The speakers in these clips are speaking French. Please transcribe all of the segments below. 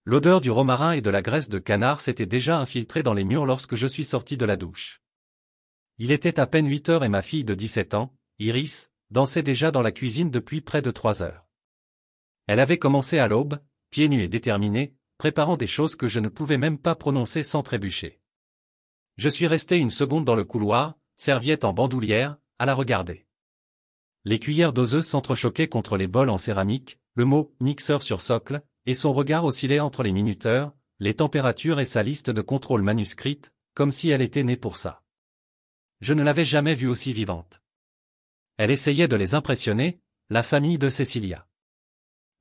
L'odeur du romarin et de la graisse de canard s'était déjà infiltrée dans les murs lorsque je suis sorti de la douche. Il était à peine 8 heures et ma fille de 17 ans, Iris, dansait déjà dans la cuisine depuis près de 3 heures. Elle avait commencé à l'aube, pieds nus et déterminée, préparant des choses que je ne pouvais même pas prononcer sans trébucher. Je suis resté une seconde dans le couloir, serviette en bandoulière, à la regarder. Les cuillères doseuses s'entrechoquaient contre les bols en céramique, le mot « mixeur » sur socle, et son regard oscillait entre les minuteurs, les températures et sa liste de contrôle manuscrite, comme si elle était née pour ça. Je ne l'avais jamais vue aussi vivante. Elle essayait de les impressionner, la famille de Cecilia.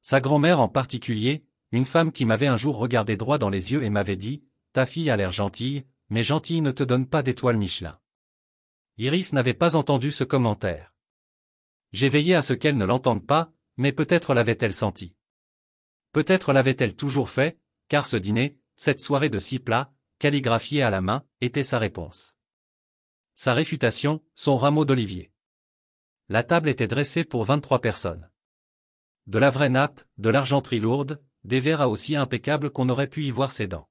Sa grand-mère en particulier, une femme qui m'avait un jour regardé droit dans les yeux et m'avait dit « Ta fille a l'air gentille, mais gentille ne te donne pas d'étoile Michelin. » Iris n'avait pas entendu ce commentaire. J'ai veillé à ce qu'elle ne l'entende pas, mais peut-être l'avait-elle senti. Peut-être l'avait-elle toujours fait, car ce dîner, cette soirée de 6 plats, calligraphiés à la main, était sa réponse. Sa réfutation, son rameau d'olivier. La table était dressée pour 23 personnes. De la vraie nappe, de l'argenterie lourde, des verres aussi impeccables qu'on aurait pu y voir ses dents.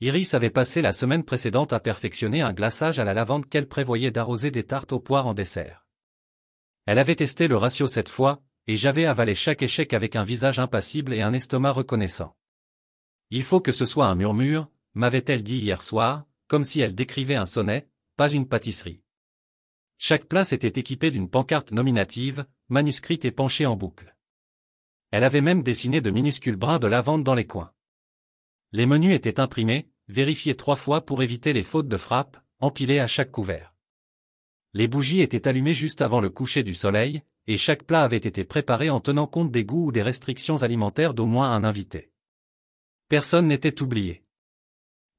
Iris avait passé la semaine précédente à perfectionner un glaçage à la lavande qu'elle prévoyait d'arroser des tartes aux poires en dessert. Elle avait testé le ratio 7 fois, et j'avais avalé chaque échec avec un visage impassible et un estomac reconnaissant. Il faut que ce soit un murmure, m'avait-elle dit hier soir, comme si elle décrivait un sonnet, pas une pâtisserie. Chaque place était équipée d'une pancarte nominative, manuscrite et penchée en boucle. Elle avait même dessiné de minuscules brins de lavande dans les coins. Les menus étaient imprimés, vérifiés 3 fois pour éviter les fautes de frappe, empilés à chaque couvert. Les bougies étaient allumées juste avant le coucher du soleil, et chaque plat avait été préparé en tenant compte des goûts ou des restrictions alimentaires d'au moins un invité. Personne n'était oublié.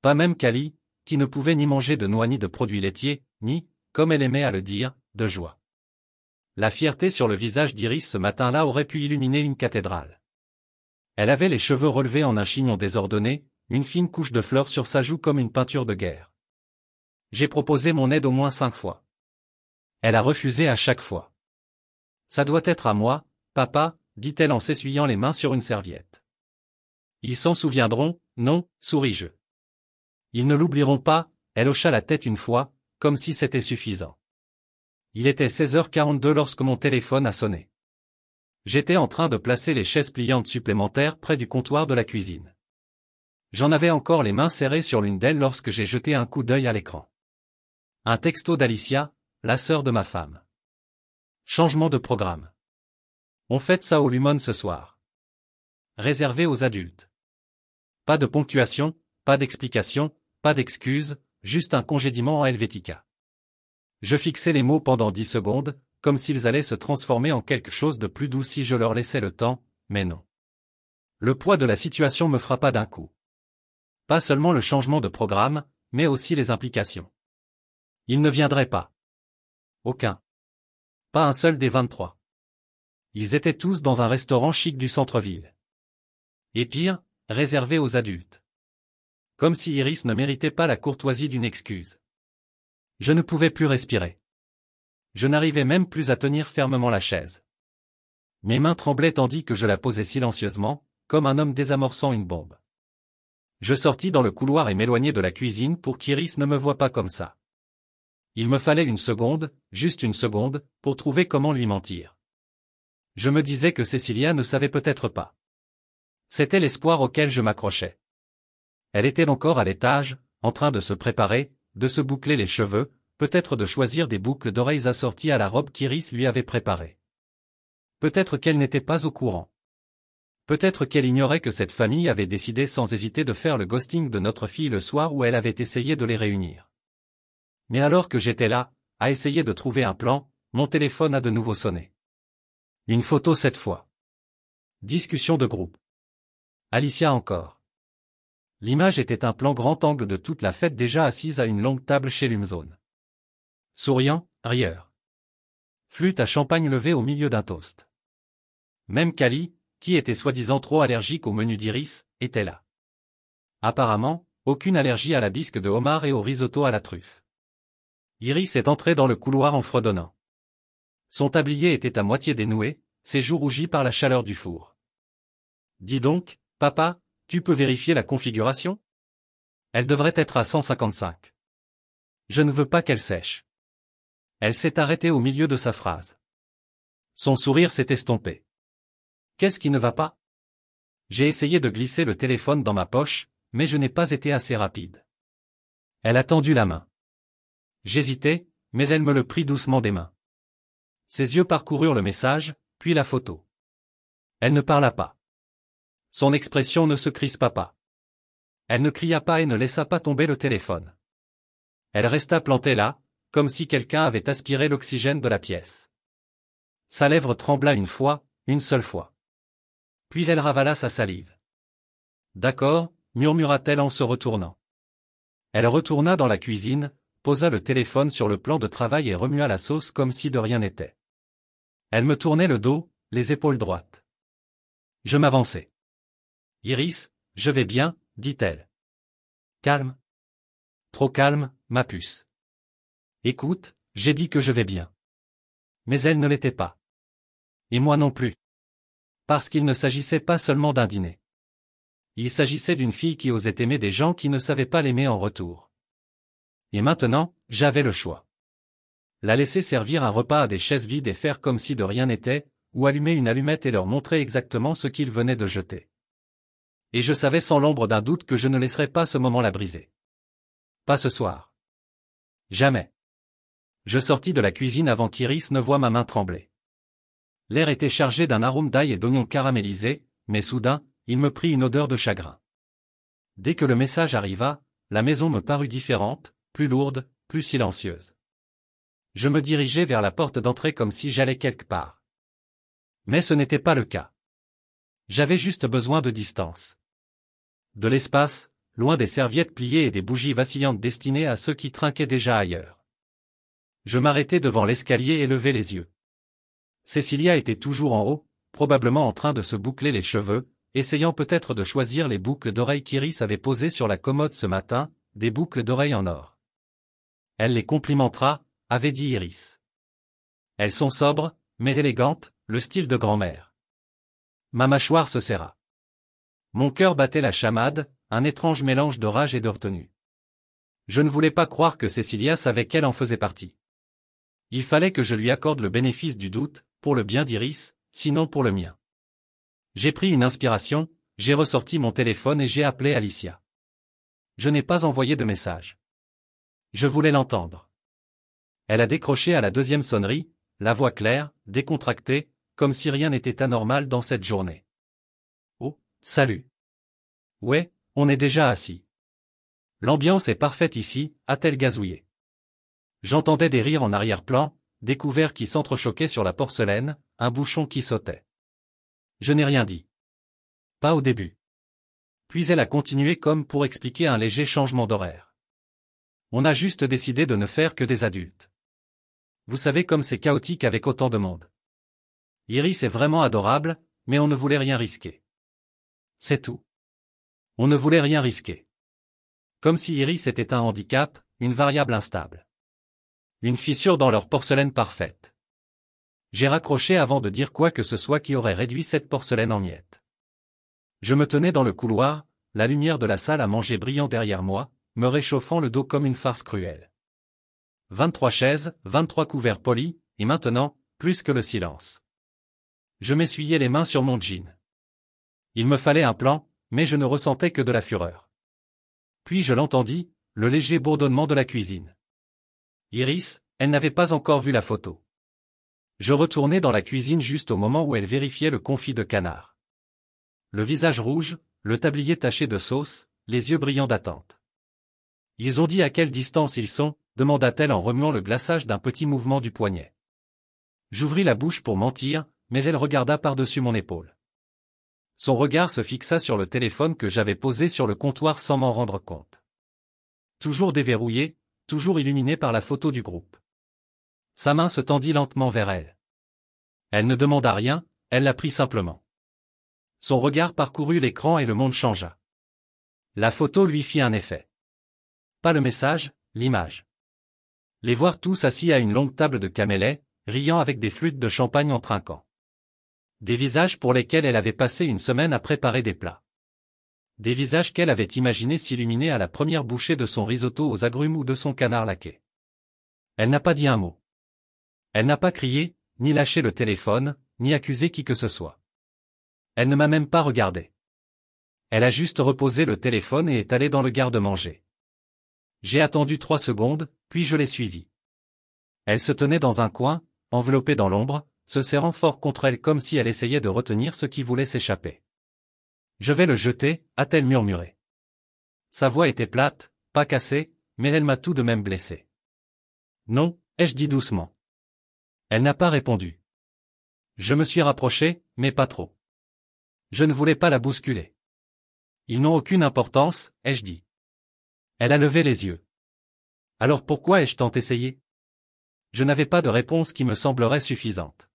Pas même Cali, qui ne pouvait ni manger de noix ni de produits laitiers, ni, comme elle aimait à le dire, de joie. La fierté sur le visage d'Iris ce matin-là aurait pu illuminer une cathédrale. Elle avait les cheveux relevés en un chignon désordonné, une fine couche de fleurs sur sa joue comme une peinture de guerre. J'ai proposé mon aide au moins 5 fois. Elle a refusé à chaque fois. Ça doit être à moi, papa, dit-elle en s'essuyant les mains sur une serviette. Ils s'en souviendront, non, souris-je. Ils ne l'oublieront pas, elle hocha la tête une fois, comme si c'était suffisant. Il était 16h42 lorsque mon téléphone a sonné. J'étais en train de placer les chaises pliantes supplémentaires près du comptoir de la cuisine. J'en avais encore les mains serrées sur l'une d'elles lorsque j'ai jeté un coup d'œil à l'écran. Un texto d'Alicia, la sœur de ma femme. Changement de programme. On fête ça au Lumon ce soir. Réservé aux adultes. Pas de ponctuation, pas d'explication, pas d'excuses, juste un congédiement en Helvetica. Je fixais les mots pendant 10 secondes, comme s'ils allaient se transformer en quelque chose de plus doux si je leur laissais le temps, mais non. Le poids de la situation me frappa d'un coup. Pas seulement le changement de programme, mais aussi les implications. Ils ne viendraient pas. Aucun. Pas un seul des 23. Ils étaient tous dans un restaurant chic du centre-ville. Et pire, réservé aux adultes. Comme si Iris ne méritait pas la courtoisie d'une excuse. Je ne pouvais plus respirer. Je n'arrivais même plus à tenir fermement la chaise. Mes mains tremblaient tandis que je la posais silencieusement, comme un homme désamorçant une bombe. Je sortis dans le couloir et m'éloignai de la cuisine pour qu'Iris ne me voie pas comme ça. Il me fallait une seconde, juste une seconde, pour trouver comment lui mentir. Je me disais que Cecilia ne savait peut-être pas. C'était l'espoir auquel je m'accrochais. Elle était encore à l'étage, en train de se préparer, de se boucler les cheveux, peut-être de choisir des boucles d'oreilles assorties à la robe qu'Iris lui avait préparée. Peut-être qu'elle n'était pas au courant. Peut-être qu'elle ignorait que cette famille avait décidé sans hésiter de faire le ghosting de notre fille le soir où elle avait essayé de les réunir. Mais alors que j'étais là, à essayer de trouver un plan, mon téléphone a de nouveau sonné. Une photo cette fois. Discussion de groupe. Alicia encore. L'image était un plan grand angle de toute la fête déjà assise à une longue table chez Lumzone. Souriant, rieur. Flûte à champagne levée au milieu d'un toast. Même Cali, qui était soi-disant trop allergique au menu d'Iris, était là. Apparemment, aucune allergie à la bisque de homard et au risotto à la truffe. Iris est entrée dans le couloir en fredonnant. Son tablier était à moitié dénoué, ses joues rougies par la chaleur du four. « Dis donc, papa, Tu peux vérifier la configuration? Elle devrait être à 155. Je ne veux pas qu'elle sèche. Elle s'est arrêtée au milieu de sa phrase. Son sourire s'est estompé. Qu'est-ce qui ne va pas? J'ai essayé de glisser le téléphone dans ma poche, mais je n'ai pas été assez rapide. Elle a tendu la main. J'hésitais, mais elle me le prit doucement des mains. Ses yeux parcoururent le message, puis la photo. Elle ne parla pas. Son expression ne se crispa pas. Elle ne cria pas et ne laissa pas tomber le téléphone. Elle resta plantée là, comme si quelqu'un avait aspiré l'oxygène de la pièce. Sa lèvre trembla une fois, une seule fois. Puis elle ravala sa salive. D'accord, murmura-t-elle en se retournant. Elle retourna dans la cuisine, posa le téléphone sur le plan de travail et remua la sauce comme si de rien n'était. Elle me tournait le dos, les épaules droites. Je m'avançai. Iris, je vais bien, dit-elle. Calme. Trop calme, ma puce. Écoute, j'ai dit que je vais bien. Mais elle ne l'était pas. Et moi non plus. Parce qu'il ne s'agissait pas seulement d'un dîner. Il s'agissait d'une fille qui osait aimer des gens qui ne savaient pas l'aimer en retour. Et maintenant, j'avais le choix. La laisser servir un repas à des chaises vides et faire comme si de rien n'était, ou allumer une allumette et leur montrer exactement ce qu'ils venaient de jeter. Et je savais sans l'ombre d'un doute que je ne laisserais pas ce moment-là briser. Pas ce soir. Jamais. Je sortis de la cuisine avant qu'Iris ne voie ma main trembler. L'air était chargé d'un arôme d'ail et d'oignons caramélisés, mais soudain, il me prit une odeur de chagrin. Dès que le message arriva, la maison me parut différente, plus lourde, plus silencieuse. Je me dirigeais vers la porte d'entrée comme si j'allais quelque part. Mais ce n'était pas le cas. J'avais juste besoin de distance. De l'espace, loin des serviettes pliées et des bougies vacillantes destinées à ceux qui trinquaient déjà ailleurs. Je m'arrêtai devant l'escalier et levai les yeux. Cécilia était toujours en haut, probablement en train de se boucler les cheveux, essayant peut-être de choisir les boucles d'oreilles qu'Iris avait posées sur la commode ce matin, des boucles d'oreilles en or. Elle les complimentera, avait dit Iris. Elles sont sobres, mais élégantes, le style de grand-mère. Ma mâchoire se serra. Mon cœur battait la chamade, un étrange mélange de rage et de retenue. Je ne voulais pas croire que Cécilia savait qu'elle en faisait partie. Il fallait que je lui accorde le bénéfice du doute, pour le bien d'Iris, sinon pour le mien. J'ai pris une inspiration, j'ai ressorti mon téléphone et j'ai appelé Alicia. Je n'ai pas envoyé de message. Je voulais l'entendre. Elle a décroché à la deuxième sonnerie, la voix claire, décontractée, comme si rien n'était anormal dans cette journée. Oh, salut. Ouais, on est déjà assis. L'ambiance est parfaite ici, a-t-elle gazouillé. J'entendais des rires en arrière-plan, des couverts qui s'entrechoquaient sur la porcelaine, un bouchon qui sautait. Je n'ai rien dit. Pas au début. Puis elle a continué comme pour expliquer un léger changement d'horaire. On a juste décidé de ne faire que des adultes. Vous savez comme c'est chaotique avec autant de monde. Iris est vraiment adorable, mais on ne voulait rien risquer. C'est tout. On ne voulait rien risquer. Comme si Iris était un handicap, une variable instable. Une fissure dans leur porcelaine parfaite. J'ai raccroché avant de dire quoi que ce soit qui aurait réduit cette porcelaine en miettes. Je me tenais dans le couloir, la lumière de la salle à manger brillant derrière moi, me réchauffant le dos comme une farce cruelle. 23 chaises, 23 couverts polis, et maintenant, plus que le silence. Je m'essuyais les mains sur mon jean. Il me fallait un plan, mais je ne ressentais que de la fureur. Puis je l'entendis, le léger bourdonnement de la cuisine. Iris, elle n'avait pas encore vu la photo. Je retournai dans la cuisine juste au moment où elle vérifiait le confit de canard. Le visage rouge, le tablier taché de sauce, les yeux brillants d'attente. Ils ont dit à quelle distance ils sont, demanda-t-elle en remuant le glaçage d'un petit mouvement du poignet. J'ouvris la bouche pour mentir, mais elle regarda par-dessus mon épaule. Son regard se fixa sur le téléphone que j'avais posé sur le comptoir sans m'en rendre compte. Toujours déverrouillé, toujours illuminé par la photo du groupe. Sa main se tendit lentement vers elle. Elle ne demanda rien, elle la prit simplement. Son regard parcourut l'écran et le monde changea. La photo lui fit un effet. Pas le message, l'image. Les voir tous assis à une longue table de camelets, riant avec des flûtes de champagne en trinquant. Des visages pour lesquels elle avait passé une semaine à préparer des plats. Des visages qu'elle avait imaginé s'illuminer à la première bouchée de son risotto aux agrumes ou de son canard laqué. Elle n'a pas dit un mot. Elle n'a pas crié, ni lâché le téléphone, ni accusé qui que ce soit. Elle ne m'a même pas regardé. Elle a juste reposé le téléphone et est allée dans le garde-manger. J'ai attendu 3 secondes, puis je l'ai suivie. Elle se tenait dans un coin, enveloppée dans l'ombre, se serrant fort contre elle comme si elle essayait de retenir ce qui voulait s'échapper. Je vais le jeter, a-t-elle murmuré. Sa voix était plate, pas cassée, mais elle m'a tout de même blessé. Non, ai-je dit doucement. Elle n'a pas répondu. Je me suis rapproché, mais pas trop. Je ne voulais pas la bousculer. Ils n'ont aucune importance, ai-je dit. Elle a levé les yeux. Alors pourquoi ai-je tant essayé? Je n'avais pas de réponse qui me semblerait suffisante.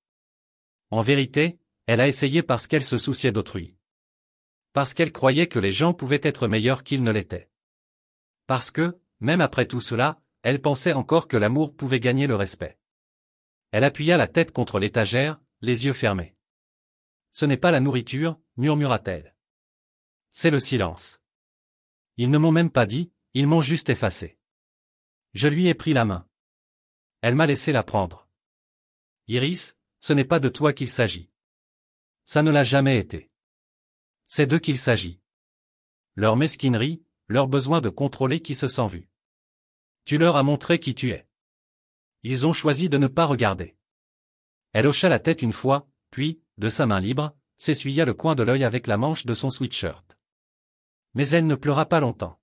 En vérité, elle a essayé parce qu'elle se souciait d'autrui. Parce qu'elle croyait que les gens pouvaient être meilleurs qu'ils ne l'étaient. Parce que, même après tout cela, elle pensait encore que l'amour pouvait gagner le respect. Elle appuya la tête contre l'étagère, les yeux fermés. Ce n'est pas la nourriture, murmura-t-elle. C'est le silence. Ils ne m'ont même pas dit, ils m'ont juste effacé. Je lui ai pris la main. Elle m'a laissé la prendre. Iris, ce n'est pas de toi qu'il s'agit. Ça ne l'a jamais été. C'est d'eux qu'il s'agit. Leur mesquinerie, leur besoin de contrôler qui se sent vu. Tu leur as montré qui tu es. Ils ont choisi de ne pas regarder. Elle hocha la tête une fois, puis, de sa main libre, s'essuya le coin de l'œil avec la manche de son sweatshirt. Mais elle ne pleura pas longtemps.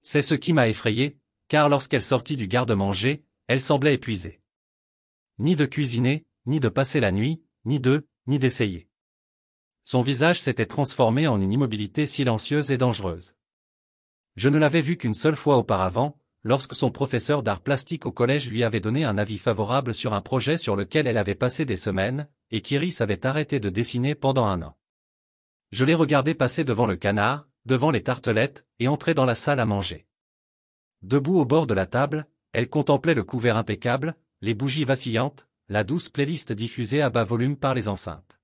C'est ce qui m'a effrayé, car lorsqu'elle sortit du garde-manger, elle semblait épuisée. Ni de cuisiner, ni de passer la nuit, ni d'essayer. Son visage s'était transformé en une immobilité silencieuse et dangereuse. Je ne l'avais vue qu'une seule fois auparavant, lorsque son professeur d'art plastique au collège lui avait donné un avis favorable sur un projet sur lequel elle avait passé des semaines, et qu'Iris avait arrêté de dessiner pendant 1 an. Je l'ai regardée passer devant le canard, devant les tartelettes, et entrer dans la salle à manger. Debout au bord de la table, elle contemplait le couvert impeccable, les bougies vacillantes, la douce playlist diffusée à bas volume par les enceintes.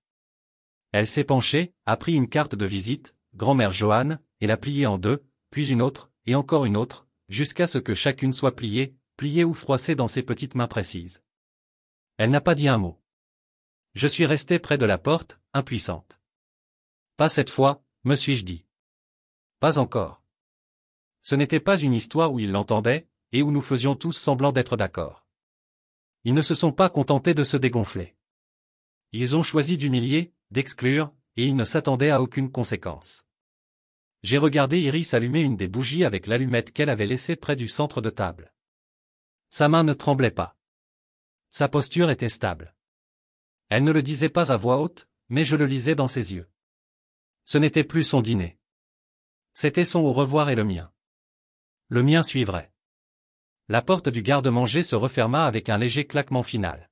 Elle s'est penchée, a pris une carte de visite, grand-mère Joanne, et l'a pliée en 2, puis une autre, et encore une autre, jusqu'à ce que chacune soit pliée ou froissée dans ses petites mains précises. Elle n'a pas dit un mot. Je suis resté près de la porte, impuissante. Pas cette fois, me suis-je dit. Pas encore. Ce n'était pas une histoire où ils l'entendaient, et où nous faisions tous semblant d'être d'accord. Ils ne se sont pas contentés de se dégonfler. Ils ont choisi d'humilier, d'exclure, et ils ne s'attendaient à aucune conséquence. J'ai regardé Iris allumer une des bougies avec l'allumette qu'elle avait laissée près du centre de table. Sa main ne tremblait pas. Sa posture était stable. Elle ne le disait pas à voix haute, mais je le lisais dans ses yeux. Ce n'était plus son dîner. C'était son au revoir et le mien. Le mien suivrait. La porte du garde-manger se referma avec un léger claquement final.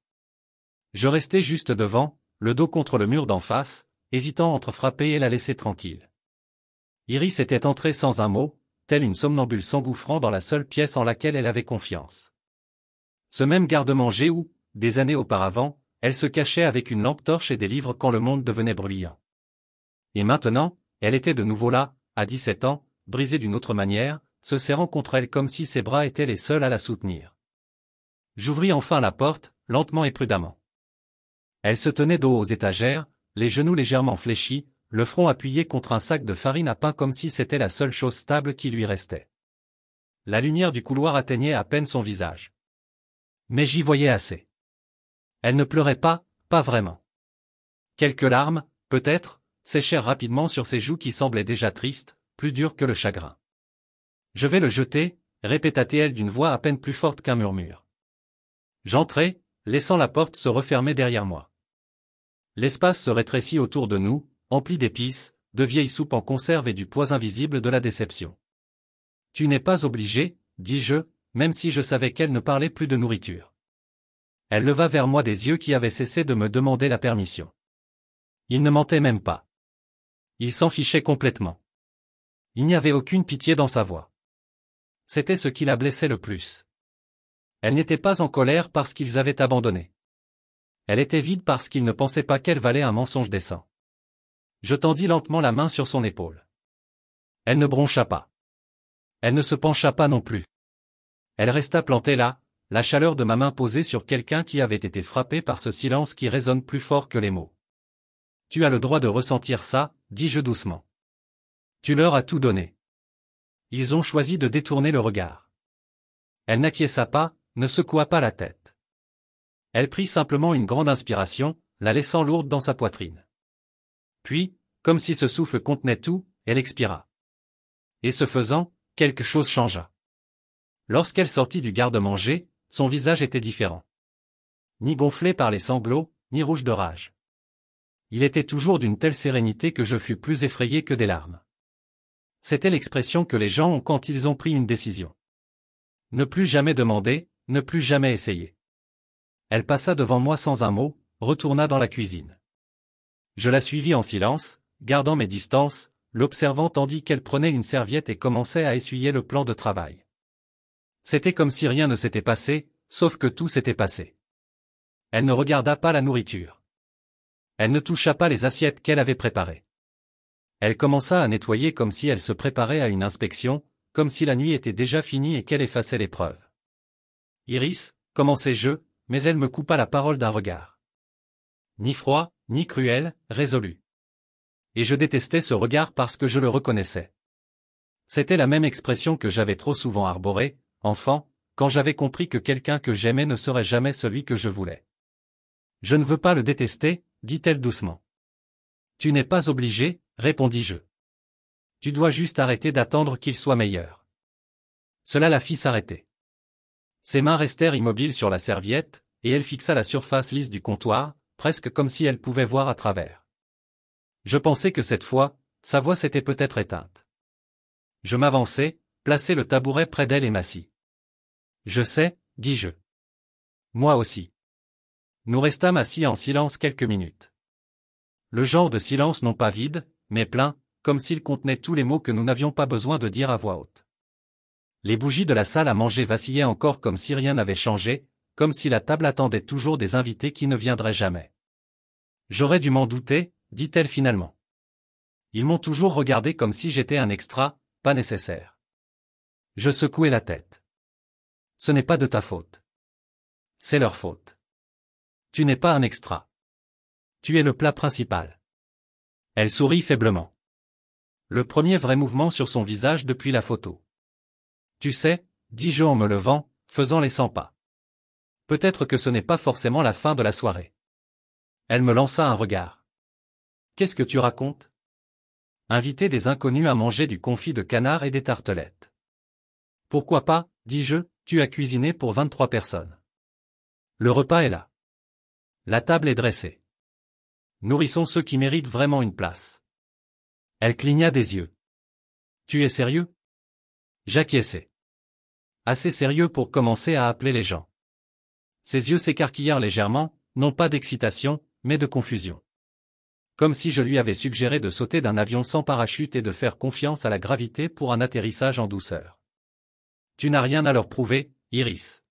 Je restai juste devant, le dos contre le mur d'en face, hésitant entre frapper et la laisser tranquille. Iris était entrée sans un mot, telle une somnambule s'engouffrant dans la seule pièce en laquelle elle avait confiance. Ce même garde-manger où, des années auparavant, elle se cachait avec une lampe torche et des livres quand le monde devenait bruyant. Et maintenant, elle était de nouveau là, à 17 ans, brisée d'une autre manière, se serrant contre elle comme si ses bras étaient les seuls à la soutenir. J'ouvris enfin la porte, lentement et prudemment. Elle se tenait dos aux étagères, les genoux légèrement fléchis, le front appuyé contre un sac de farine à pain comme si c'était la seule chose stable qui lui restait. La lumière du couloir atteignait à peine son visage. Mais j'y voyais assez. Elle ne pleurait pas, pas vraiment. Quelques larmes, peut-être, séchèrent rapidement sur ses joues qui semblaient déjà tristes, plus dures que le chagrin. Je vais le jeter, répéta-t-elle d'une voix à peine plus forte qu'un murmure. J'entrai, laissant la porte se refermer derrière moi. L'espace se rétrécit autour de nous, empli d'épices, de vieilles soupes en conserve et du poids invisible de la déception. Tu n'es pas obligé, dis-je, même si je savais qu'elle ne parlait plus de nourriture. Elle leva vers moi des yeux qui avaient cessé de me demander la permission. Il ne mentait même pas. Il s'en fichait complètement. Il n'y avait aucune pitié dans sa voix. C'était ce qui la blessait le plus. Elle n'était pas en colère parce qu'ils avaient abandonné. Elle était vide parce qu'ils ne pensaient pas qu'elle valait un mensonge décent. Je tendis lentement la main sur son épaule. Elle ne broncha pas. Elle ne se pencha pas non plus. Elle resta plantée là, la chaleur de ma main posée sur quelqu'un qui avait été frappé par ce silence qui résonne plus fort que les mots. Tu as le droit de ressentir ça, dis-je doucement. Tu leur as tout donné. Ils ont choisi de détourner le regard. Elle n'acquiesça pas, ne secoua pas la tête. Elle prit simplement une grande inspiration, la laissant lourde dans sa poitrine. Puis, comme si ce souffle contenait tout, elle expira. Et ce faisant, quelque chose changea. Lorsqu'elle sortit du garde-manger, son visage était différent. Ni gonflé par les sanglots, ni rouge de rage. Il était toujours d'une telle sérénité que je fus plus effrayé que des larmes. C'était l'expression que les gens ont quand ils ont pris une décision. Ne plus jamais demander, ne plus jamais essayer. Elle passa devant moi sans un mot, retourna dans la cuisine. Je la suivis en silence, gardant mes distances, l'observant tandis qu'elle prenait une serviette et commençait à essuyer le plan de travail. C'était comme si rien ne s'était passé, sauf que tout s'était passé. Elle ne regarda pas la nourriture. Elle ne toucha pas les assiettes qu'elle avait préparées. Elle commença à nettoyer comme si elle se préparait à une inspection, comme si la nuit était déjà finie et qu'elle effaçait les preuves. Iris, commençai-je, mais elle me coupa la parole d'un regard. Ni froid, ni cruel, résolu. Et je détestais ce regard parce que je le reconnaissais. C'était la même expression que j'avais trop souvent arborée, enfant, quand j'avais compris que quelqu'un que j'aimais ne serait jamais celui que je voulais. Je ne veux pas le détester, dit-elle doucement. Tu n'es pas obligé, répondis-je. Tu dois juste arrêter d'attendre qu'il soit meilleur. Cela la fit s'arrêter. Ses mains restèrent immobiles sur la serviette, et elle fixa la surface lisse du comptoir, presque comme si elle pouvait voir à travers. Je pensais que cette fois, sa voix s'était peut-être éteinte. Je m'avançai, plaçai le tabouret près d'elle et m'assis. Je sais, dis-je. Moi aussi. Nous restâmes assis en silence quelques minutes. Le genre de silence non pas vide, mais plein, comme s'il contenait tous les mots que nous n'avions pas besoin de dire à voix haute. Les bougies de la salle à manger vacillaient encore comme si rien n'avait changé, comme si la table attendait toujours des invités qui ne viendraient jamais. J'aurais dû m'en douter, dit-elle finalement. Ils m'ont toujours regardé comme si j'étais un extra, pas nécessaire. Je secouai la tête. Ce n'est pas de ta faute. C'est leur faute. Tu n'es pas un extra. Tu es le plat principal. Elle sourit faiblement. Le premier vrai mouvement sur son visage depuis la photo. Tu sais, dis-je en me levant, faisant les 100 pas. Peut-être que ce n'est pas forcément la fin de la soirée. Elle me lança un regard. Qu'est-ce que tu racontes? Inviter des inconnus à manger du confit de canard et des tartelettes. Pourquoi pas, dis-je, tu as cuisiné pour 23 personnes. Le repas est là. La table est dressée. Nourrissons ceux qui méritent vraiment une place. Elle cligna des yeux. Tu es sérieux? J'acquiesçai. Assez sérieux pour commencer à appeler les gens. Ses yeux s'écarquillèrent légèrement, non pas d'excitation, mais de confusion. Comme si je lui avais suggéré de sauter d'un avion sans parachute et de faire confiance à la gravité pour un atterrissage en douceur. Tu n'as rien à leur prouver, Iris.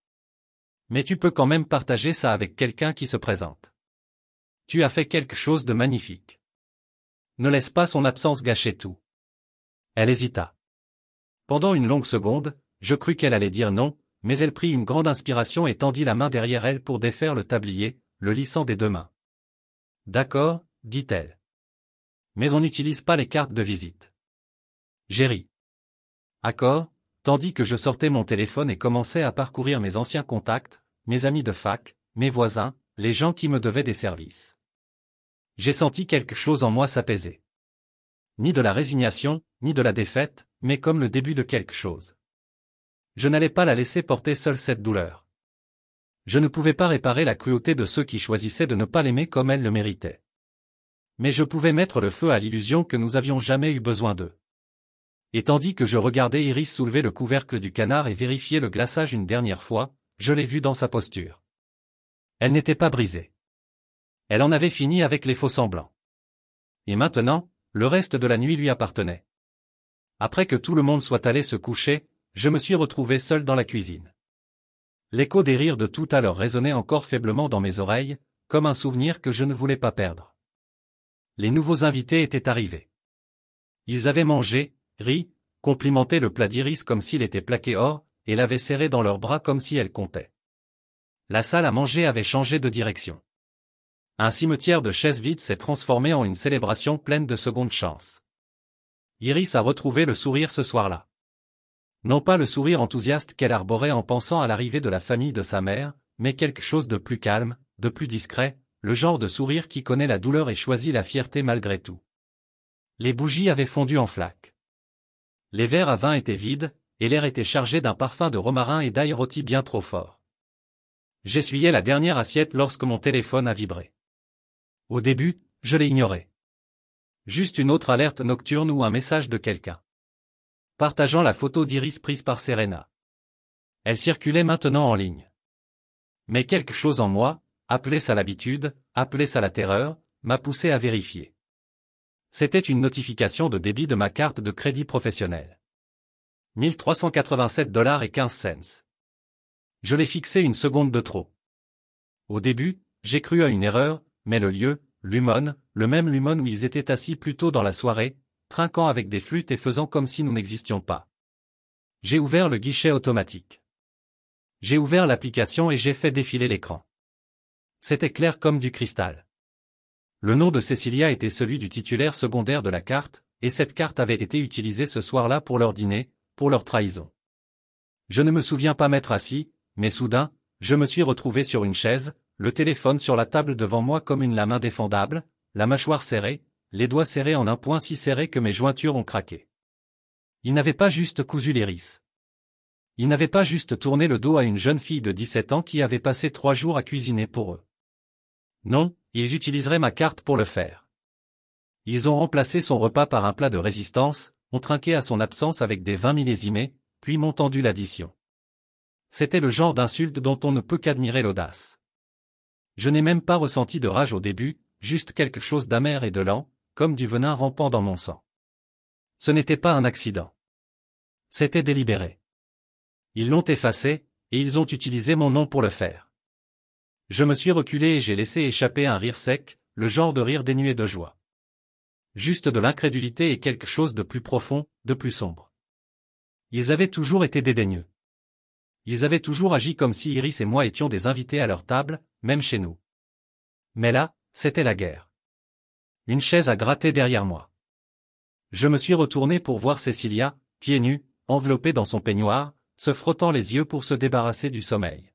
Mais tu peux quand même partager ça avec quelqu'un qui se présente. Tu as fait quelque chose de magnifique. Ne laisse pas son absence gâcher tout. Elle hésita. Pendant une longue seconde, je crus qu'elle allait dire non, mais elle prit une grande inspiration et tendit la main derrière elle pour défaire le tablier, le lissant des deux mains. D'accord, dit-elle. Mais on n'utilise pas les cartes de visite. J'ai ri. Accord, tandis que je sortais mon téléphone et commençais à parcourir mes anciens contacts, mes amis de fac, mes voisins, les gens qui me devaient des services. J'ai senti quelque chose en moi s'apaiser. Ni de la résignation, ni de la défaite, mais comme le début de quelque chose. Je n'allais pas la laisser porter seule cette douleur. Je ne pouvais pas réparer la cruauté de ceux qui choisissaient de ne pas l'aimer comme elle le méritait. Mais je pouvais mettre le feu à l'illusion que nous avions jamais eu besoin d'eux. Et tandis que je regardais Iris soulever le couvercle du canard et vérifier le glaçage une dernière fois, je l'ai vue dans sa posture. Elle n'était pas brisée. Elle en avait fini avec les faux-semblants. Et maintenant, le reste de la nuit lui appartenait. Après que tout le monde soit allé se coucher, je me suis retrouvé seul dans la cuisine. L'écho des rires de tout à l'heure résonnait encore faiblement dans mes oreilles, comme un souvenir que je ne voulais pas perdre. Les nouveaux invités étaient arrivés. Ils avaient mangé, ri, complimentaient le plat d'Iris comme s'il était plaqué or, et l'avaient serré dans leurs bras comme si elle comptait. La salle à manger avait changé de direction. Un cimetière de chaises vides s'est transformé en une célébration pleine de secondes chances. Iris a retrouvé le sourire ce soir-là. Non pas le sourire enthousiaste qu'elle arborait en pensant à l'arrivée de la famille de sa mère, mais quelque chose de plus calme, de plus discret, le genre de sourire qui connaît la douleur et choisit la fierté malgré tout. Les bougies avaient fondu en flaques. Les verres à vin étaient vides, et l'air était chargé d'un parfum de romarin et d'ail rôti bien trop fort. J'essuyais la dernière assiette lorsque mon téléphone a vibré. Au début, je l'ai ignoré. Juste une autre alerte nocturne ou un message de quelqu'un. Partageant la photo d'Iris prise par Serena. Elle circulait maintenant en ligne. Mais quelque chose en moi, appelez ça l'habitude, appelez ça la terreur, m'a poussé à vérifier. C'était une notification de débit de ma carte de crédit professionnelle. 1387,15 $. Je l'ai fixé une seconde de trop. Au début, j'ai cru à une erreur, mais le lieu, Lumon, le même Lumon où ils étaient assis plus tôt dans la soirée, trinquant avec des flûtes et faisant comme si nous n'existions pas. J'ai ouvert le guichet automatique. J'ai ouvert l'application et j'ai fait défiler l'écran. C'était clair comme du cristal. Le nom de Cecilia était celui du titulaire secondaire de la carte, et cette carte avait été utilisée ce soir-là pour leur dîner, pour leur trahison. Je ne me souviens pas m'être assis, mais soudain, je me suis retrouvé sur une chaise, le téléphone sur la table devant moi comme une lame indéfendable, la mâchoire serrée, les doigts serrés en un point si serré que mes jointures ont craqué. Il n'avait pas juste cousu l'iris. Il n'avait pas juste tourné le dos à une jeune fille de 17 ans qui avait passé 3 jours à cuisiner pour eux. Non, ils utiliseraient ma carte pour le faire. Ils ont remplacé son repas par un plat de résistance, ont trinqué à son absence avec des vins millésimés, puis m'ont tendu l'addition. C'était le genre d'insulte dont on ne peut qu'admirer l'audace. Je n'ai même pas ressenti de rage au début, juste quelque chose d'amer et de lent, comme du venin rampant dans mon sang. Ce n'était pas un accident. C'était délibéré. Ils l'ont effacé, et ils ont utilisé mon nom pour le faire. Je me suis reculé et j'ai laissé échapper un rire sec, le genre de rire dénué de joie. Juste de l'incrédulité et quelque chose de plus profond, de plus sombre. Ils avaient toujours été dédaigneux. Ils avaient toujours agi comme si Iris et moi étions des invités à leur table, même chez nous. Mais là, c'était la guerre. Une chaise a gratté derrière moi. Je me suis retourné pour voir Cecilia, pieds nus, enveloppée dans son peignoir, se frottant les yeux pour se débarrasser du sommeil.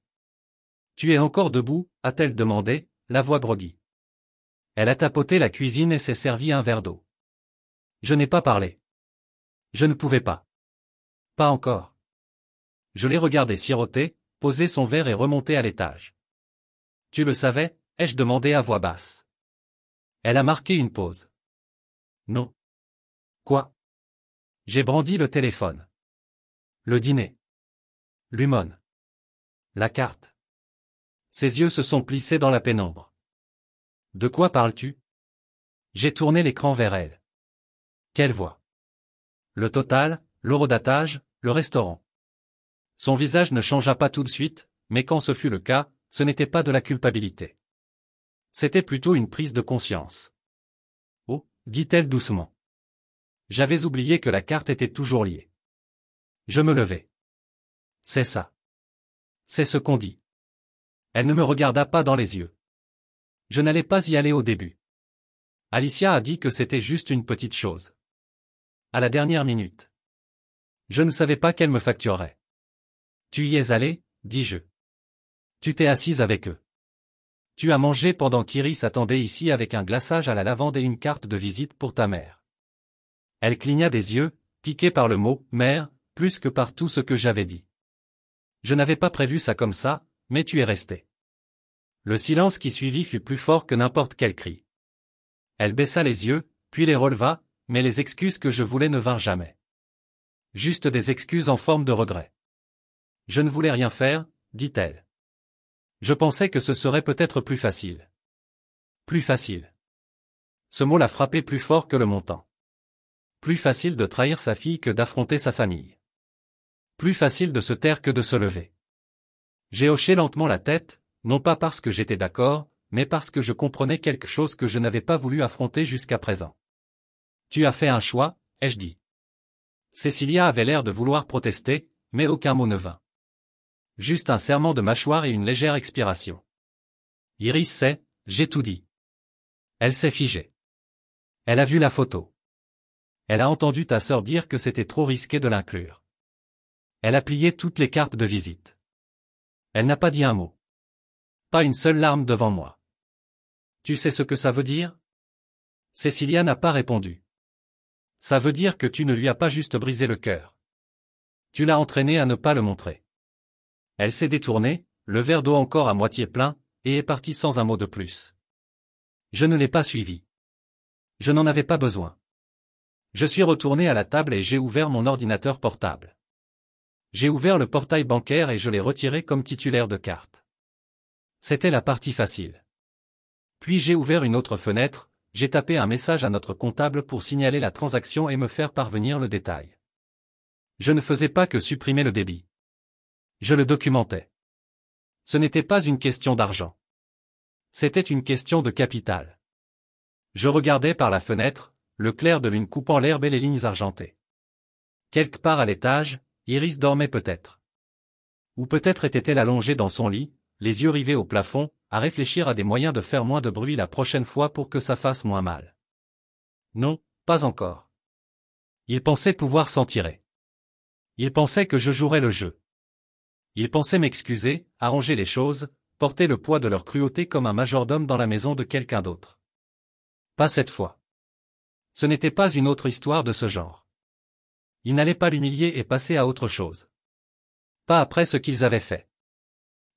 « Tu es encore debout ?» a-t-elle demandé, la voix groggy. Elle a tapoté la cuisine et s'est servi un verre d'eau. Je n'ai pas parlé. Je ne pouvais pas. Pas encore. Je l'ai regardé siroter, poser son verre et remonter à l'étage. « Tu le savais ?» ai-je demandé à voix basse. Elle a marqué une pause. Non. Quoi? J'ai brandi le téléphone. Le dîner. Lumon. La carte. Ses yeux se sont plissés dans la pénombre. De quoi parles-tu? J'ai tourné l'écran vers elle. Quelle voix? Le total, l'horodatage, le restaurant. Son visage ne changea pas tout de suite, mais quand ce fut le cas, ce n'était pas de la culpabilité. C'était plutôt une prise de conscience. Oh, dit-elle doucement. J'avais oublié que la carte était toujours liée. Je me levai. C'est ça. C'est ce qu'on dit. Elle ne me regarda pas dans les yeux. Je n'allais pas y aller au début. Alicia a dit que c'était juste une petite chose. À la dernière minute. Je ne savais pas qu'elle me facturerait. Tu y es allé, dis-je. Tu t'es assise avec eux. Tu as mangé pendant qu'Iris attendait ici avec un glaçage à la lavande et une carte de visite pour ta mère. Elle cligna des yeux, piquée par le mot « mère », plus que par tout ce que j'avais dit. Je n'avais pas prévu ça comme ça, mais tu es resté. Le silence qui suivit fut plus fort que n'importe quel cri. Elle baissa les yeux, puis les releva, mais les excuses que je voulais ne vinrent jamais. Juste des excuses en forme de regret. Je ne voulais rien faire, dit-elle. Je pensais que ce serait peut-être plus facile. Plus facile. Ce mot l'a frappé plus fort que le montant. Plus facile de trahir sa fille que d'affronter sa famille. Plus facile de se taire que de se lever. J'ai hoché lentement la tête, non pas parce que j'étais d'accord, mais parce que je comprenais quelque chose que je n'avais pas voulu affronter jusqu'à présent. Tu as fait un choix, ai-je dit. Cécilia avait l'air de vouloir protester, mais aucun mot ne vint. Juste un serrement de mâchoire et une légère expiration. Iris sait, j'ai tout dit. Elle s'est figée. Elle a vu la photo. Elle a entendu ta sœur dire que c'était trop risqué de l'inclure. Elle a plié toutes les cartes de visite. Elle n'a pas dit un mot. Pas une seule larme devant moi. Tu sais ce que ça veut dire? Cécilia n'a pas répondu. Ça veut dire que tu ne lui as pas juste brisé le cœur. Tu l'as entraînée à ne pas le montrer. Elle s'est détournée, le verre d'eau encore à moitié plein, et est partie sans un mot de plus. Je ne l'ai pas suivie. Je n'en avais pas besoin. Je suis retourné à la table et j'ai ouvert mon ordinateur portable. J'ai ouvert le portail bancaire et je l'ai retiré comme titulaire de carte. C'était la partie facile. Puis j'ai ouvert une autre fenêtre, j'ai tapé un message à notre comptable pour signaler la transaction et me faire parvenir le détail. Je ne faisais pas que supprimer le débit. Je le documentais. Ce n'était pas une question d'argent. C'était une question de capital. Je regardais par la fenêtre, le clair de lune coupant l'herbe et les lignes argentées. Quelque part à l'étage, Iris dormait peut-être. Ou peut-être était-elle allongée dans son lit, les yeux rivés au plafond, à réfléchir à des moyens de faire moins de bruit la prochaine fois pour que ça fasse moins mal. Non, pas encore. Il pensait pouvoir s'en tirer. Il pensait que je jouerais le jeu. Il pensait m'excuser, arranger les choses, porter le poids de leur cruauté comme un majordome dans la maison de quelqu'un d'autre. Pas cette fois. Ce n'était pas une autre histoire de ce genre. Il n'allait pas l'humilier et passer à autre chose. Pas après ce qu'ils avaient fait.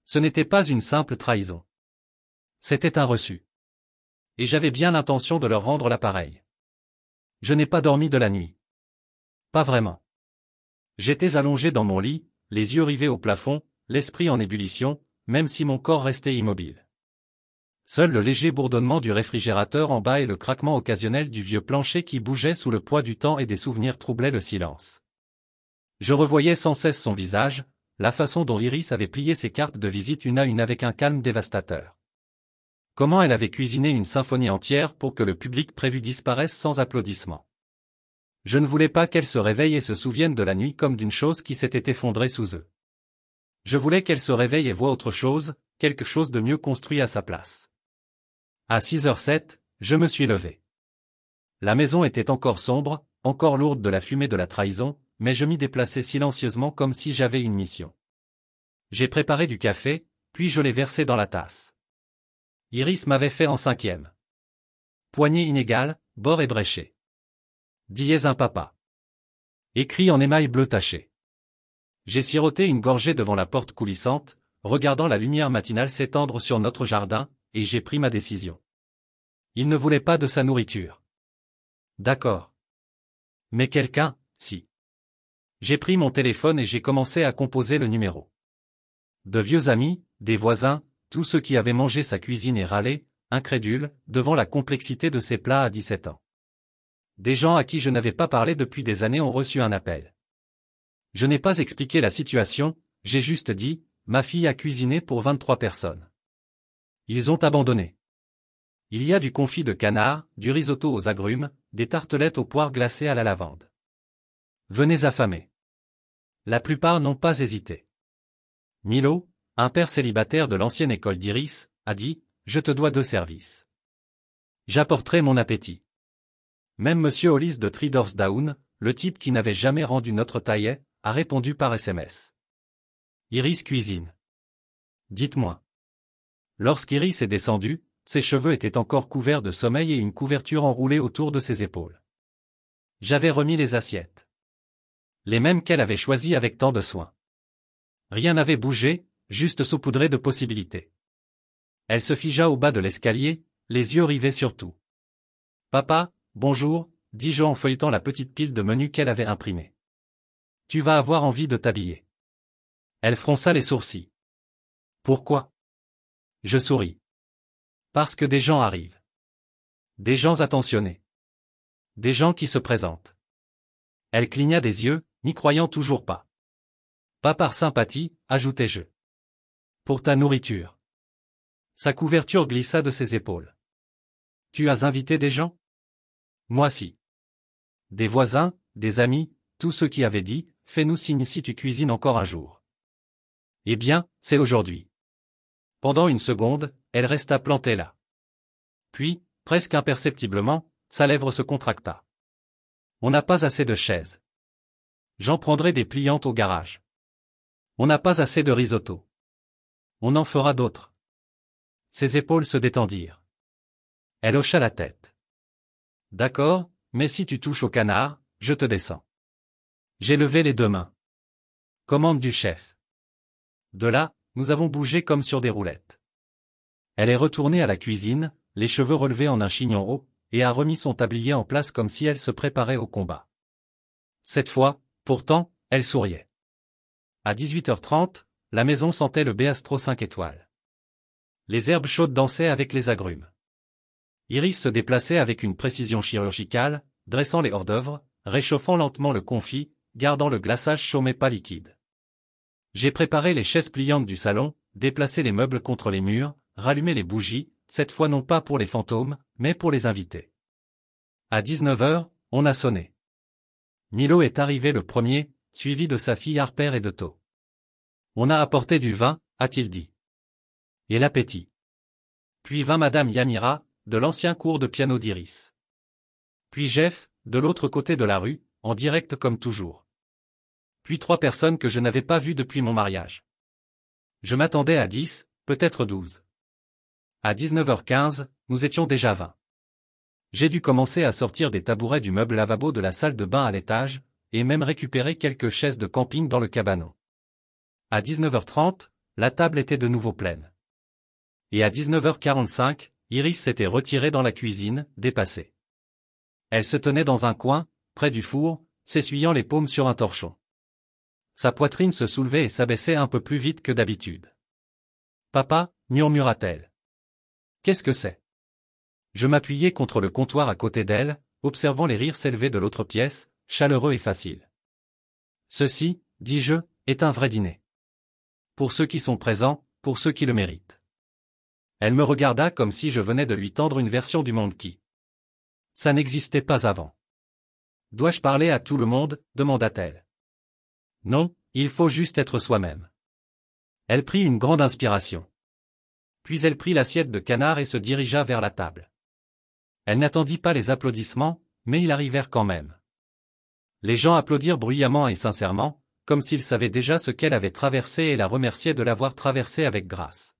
Ce n'était pas une simple trahison. C'était un reçu. Et j'avais bien l'intention de leur rendre l'appareil. Je n'ai pas dormi de la nuit. Pas vraiment. J'étais allongé dans mon lit, les yeux rivés au plafond, l'esprit en ébullition, même si mon corps restait immobile. Seul le léger bourdonnement du réfrigérateur en bas et le craquement occasionnel du vieux plancher qui bougeait sous le poids du temps et des souvenirs troublaient le silence. Je revoyais sans cesse son visage, la façon dont Iris avait plié ses cartes de visite une à une avec un calme dévastateur. Comment elle avait cuisiné une symphonie entière pour que le public prévu disparaisse sans applaudissements. Je ne voulais pas qu'elle se réveille et se souvienne de la nuit comme d'une chose qui s'était effondrée sous eux. Je voulais qu'elle se réveille et voie autre chose, quelque chose de mieux construit à sa place. À 6h07, je me suis levé. La maison était encore sombre, encore lourde de la fumée de la trahison, mais je m'y déplaçais silencieusement comme si j'avais une mission. J'ai préparé du café, puis je l'ai versé dans la tasse. Iris m'avait fait en 5e. Poignée inégale, bord ébréché. Dièse un papa. Écrit en émail bleu taché. J'ai siroté une gorgée devant la porte coulissante, regardant la lumière matinale s'étendre sur notre jardin, et j'ai pris ma décision. Il ne voulait pas de sa nourriture. D'accord. Mais quelqu'un, si. J'ai pris mon téléphone et j'ai commencé à composer le numéro. De vieux amis, des voisins, tous ceux qui avaient mangé sa cuisine et râlé, incrédules, devant la complexité de ses plats à 17 ans. Des gens à qui je n'avais pas parlé depuis des années ont reçu un appel. Je n'ai pas expliqué la situation, j'ai juste dit, ma fille a cuisiné pour 23 personnes. Ils ont abandonné. Il y a du confit de canard, du risotto aux agrumes, des tartelettes aux poires glacées à la lavande. Venez affamer. La plupart n'ont pas hésité. Milo, un père célibataire de l'ancienne école d'Iris, a dit, je te dois 2 services. J'apporterai mon appétit. Même Monsieur Hollis de Tridorsdown, le type qui n'avait jamais rendu notre taillet, a répondu par SMS. Iris cuisine. Dites-moi. Lorsqu'Iris est descendue, ses cheveux étaient encore couverts de sommeil et une couverture enroulée autour de ses épaules. J'avais remis les assiettes. Les mêmes qu'elle avait choisies avec tant de soin. Rien n'avait bougé, juste saupoudré de possibilités. Elle se figea au bas de l'escalier, les yeux rivés sur tout. Papa, bonjour, dis-je en feuilletant la petite pile de menus qu'elle avait imprimée. Tu vas avoir envie de t'habiller. Elle fronça les sourcils. Pourquoi? Je souris. Parce que des gens arrivent. Des gens attentionnés. Des gens qui se présentent. Elle cligna des yeux, n'y croyant toujours pas. Pas par sympathie, ajoutai-je. Pour ta nourriture. Sa couverture glissa de ses épaules. Tu as invité des gens? Moi si. Des voisins, des amis, tous ceux qui avaient dit « Fais-nous signe si tu cuisines encore un jour ». Eh bien, c'est aujourd'hui. Pendant une seconde, elle resta plantée là. Puis, presque imperceptiblement, sa lèvre se contracta. On n'a pas assez de chaises. J'en prendrai des pliantes au garage. On n'a pas assez de risotto. On en fera d'autres. Ses épaules se détendirent. Elle hocha la tête. D'accord, mais si tu touches au canard, je te descends. J'ai levé les deux mains. Commande du chef. De là, nous avons bougé comme sur des roulettes. Elle est retournée à la cuisine, les cheveux relevés en un chignon haut, et a remis son tablier en place comme si elle se préparait au combat. Cette fois, pourtant, elle souriait. À 18h30, la maison sentait le Béastro 5 étoiles. Les herbes chaudes dansaient avec les agrumes. Iris se déplaçait avec une précision chirurgicale, dressant les hors-d'œuvre, réchauffant lentement le confit, gardant le glaçage chaud mais pas liquide. J'ai préparé les chaises pliantes du salon, déplacé les meubles contre les murs, rallumé les bougies, cette fois non pas pour les fantômes, mais pour les invités. À 19h, on a sonné. Milo est arrivé le premier, suivi de sa fille Harper et de To. On a apporté du vin, a-t-il dit. Et l'appétit. Puis vint Madame Yamira, de l'ancien cours de piano d'Iris. Puis Jeff, de l'autre côté de la rue, en direct comme toujours. Puis 3 personnes que je n'avais pas vues depuis mon mariage. Je m'attendais à 10, peut-être 12. À 19h15, nous étions déjà 20. J'ai dû commencer à sortir des tabourets du meuble lavabo de la salle de bain à l'étage, et même récupérer quelques chaises de camping dans le cabanon. À 19h30, la table était de nouveau pleine. Et à 19h45, Iris s'était retirée dans la cuisine, dépassée. Elle se tenait dans un coin, près du four, s'essuyant les paumes sur un torchon. Sa poitrine se soulevait et s'abaissait un peu plus vite que d'habitude. « Papa » murmura-t-elle. « Qu'est-ce que c'est » Je m'appuyai contre le comptoir à côté d'elle, observant les rires s'élever de l'autre pièce, chaleureux et facile. « Ceci, dis-je, est un vrai dîner. Pour ceux qui sont présents, pour ceux qui le méritent. » Elle me regarda comme si je venais de lui tendre une version du monde qui. Ça n'existait pas avant. « Dois-je parler à tout le monde » demanda-t-elle. « Non, il faut juste être soi-même. » Elle prit une grande inspiration. Puis elle prit l'assiette de canard et se dirigea vers la table. Elle n'attendit pas les applaudissements, mais ils arrivèrent quand même. Les gens applaudirent bruyamment et sincèrement, comme s'ils savaient déjà ce qu'elle avait traversé et la remerciaient de l'avoir traversé avec grâce.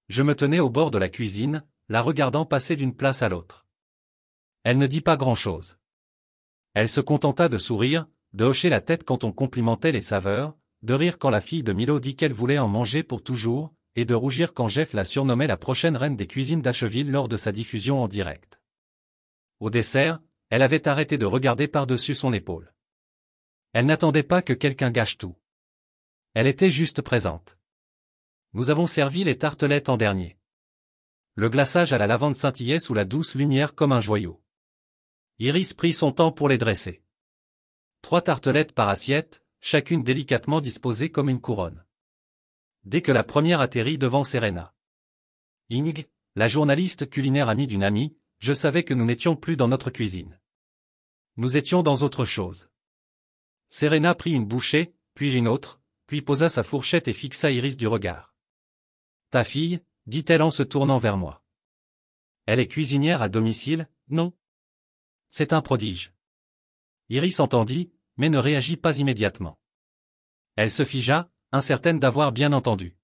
Je me tenais au bord de la cuisine, la regardant passer d'une place à l'autre. Elle ne dit pas grand-chose. Elle se contenta de sourire, de hocher la tête quand on complimentait les saveurs, de rire quand la fille de Milo dit qu'elle voulait en manger pour toujours, et de rougir quand Jeff la surnommait la prochaine reine des cuisines d'Asheville lors de sa diffusion en direct. Au dessert, elle avait arrêté de regarder par-dessus son épaule. Elle n'attendait pas que quelqu'un gâche tout. Elle était juste présente. Nous avons servi les tartelettes en dernier. Le glaçage à la lavande scintillait sous la douce lumière comme un joyau. Iris prit son temps pour les dresser. 3 tartelettes par assiette, chacune délicatement disposée comme une couronne. Dès que la première atterrit devant Serena. Ing, la journaliste culinaire amie d'une amie, je savais que nous n'étions plus dans notre cuisine. Nous étions dans autre chose. Serena prit une bouchée, puis une autre, puis posa sa fourchette et fixa Iris du regard. « Ta fille » dit-elle en se tournant vers moi. « Elle est cuisinière à domicile, non ? C'est un prodige. » Iris entendit, mais ne réagit pas immédiatement. Elle se figea, incertaine d'avoir bien entendu.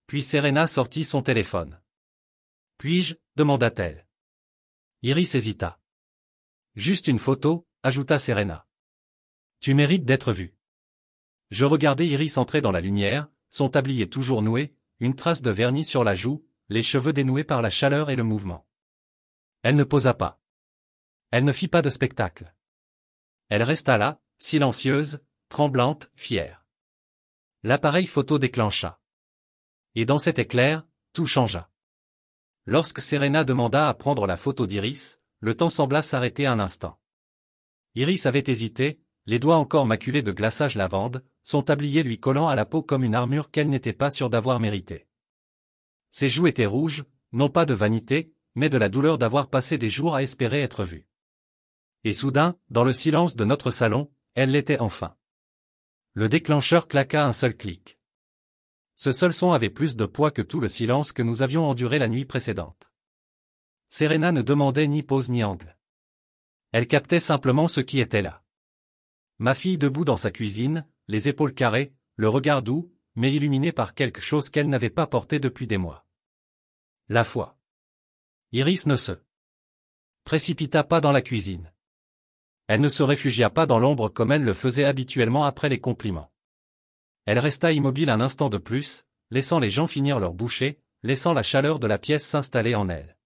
Puis Serena sortit son téléphone. « Puis-je » demanda-t-elle. Iris hésita. « Juste une photo » ajouta Serena. « Tu mérites d'être vue. » Je regardai Iris entrer dans la lumière, son tablier toujours noué, une trace de vernis sur la joue, les cheveux dénoués par la chaleur et le mouvement. Elle ne posa pas. Elle ne fit pas de spectacle. Elle resta là, silencieuse, tremblante, fière. L'appareil photo déclencha. Et dans cet éclair, tout changea. Lorsque Serena demanda à prendre la photo d'Iris, le temps sembla s'arrêter un instant. Iris avait hésité, les doigts encore maculés de glaçage lavande, son tablier lui collant à la peau comme une armure qu'elle n'était pas sûre d'avoir méritée. Ses joues étaient rouges, non pas de vanité, mais de la douleur d'avoir passé des jours à espérer être vue. Et soudain, dans le silence de notre salon, elle l'était enfin. Le déclencheur claqua un seul clic. Ce seul son avait plus de poids que tout le silence que nous avions enduré la nuit précédente. Serena ne demandait ni pause ni angle. Elle captait simplement ce qui était là. Ma fille debout dans sa cuisine, les épaules carrées, le regard doux, mais illuminé par quelque chose qu'elle n'avait pas porté depuis des mois. La foi. Iris ne se précipita pas dans la cuisine. Elle ne se réfugia pas dans l'ombre comme elle le faisait habituellement après les compliments. Elle resta immobile un instant de plus, laissant les gens finir leur bouchée, laissant la chaleur de la pièce s'installer en elle.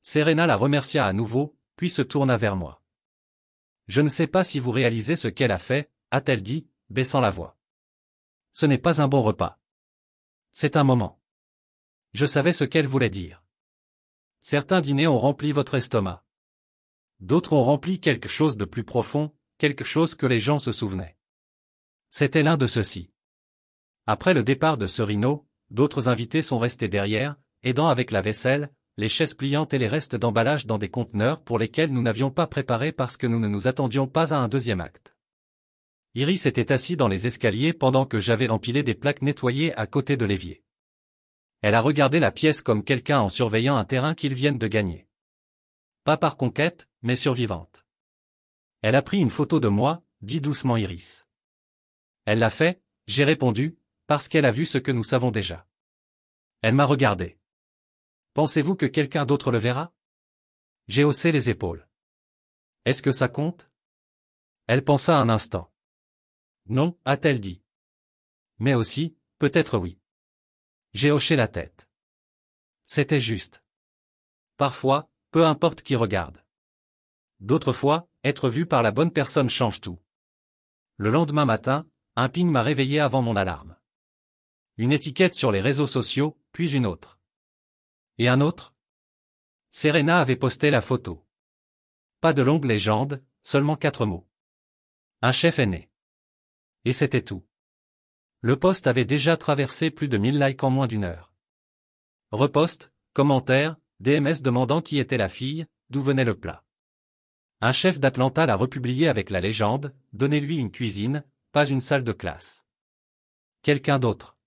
Serena la remercia à nouveau, puis se tourna vers moi. « Je ne sais pas si vous réalisez ce qu'elle a fait, » a-t-elle dit, baissant la voix. « Ce n'est pas un bon repas. C'est un moment. » Je savais ce qu'elle voulait dire. Certains dîners ont rempli votre estomac. D'autres ont rempli quelque chose de plus profond, quelque chose que les gens se souvenaient. C'était l'un de ceux-ci. Après le départ de Serino, d'autres invités sont restés derrière, aidant avec la vaisselle, les chaises pliantes et les restes d'emballage dans des conteneurs pour lesquels nous n'avions pas préparé parce que nous ne nous attendions pas à un deuxième acte. Iris était assise dans les escaliers pendant que j'avais empilé des plaques nettoyées à côté de l'évier. Elle a regardé la pièce comme quelqu'un en surveillant un terrain qu'ils viennent de gagner. Pas par conquête, mais survivante. Elle a pris une photo de moi, dit doucement Iris. Elle l'a fait, j'ai répondu, parce qu'elle a vu ce que nous savons déjà. Elle m'a regardé. Pensez-vous que quelqu'un d'autre le verra? J'ai haussé les épaules. Est-ce que ça compte? Elle pensa un instant. Non, a-t-elle dit. Mais aussi, peut-être oui. J'ai hoché la tête. C'était juste. Parfois, peu importe qui regarde. D'autres fois, être vu par la bonne personne change tout. Le lendemain matin, un ping m'a réveillé avant mon alarme. Une étiquette sur les réseaux sociaux, puis une autre. Et un autre? Serena avait posté la photo. Pas de longue légende, seulement 4 mots. Un chef est né. Et c'était tout. Le post avait déjà traversé plus de 1000 likes en moins d'une heure. Repost, commentaires, DMS demandant qui était la fille, d'où venait le plat. Un chef d'Atlanta l'a republié avec la légende, donnez-lui une cuisine, pas une salle de classe. Quelqu'un d'autre.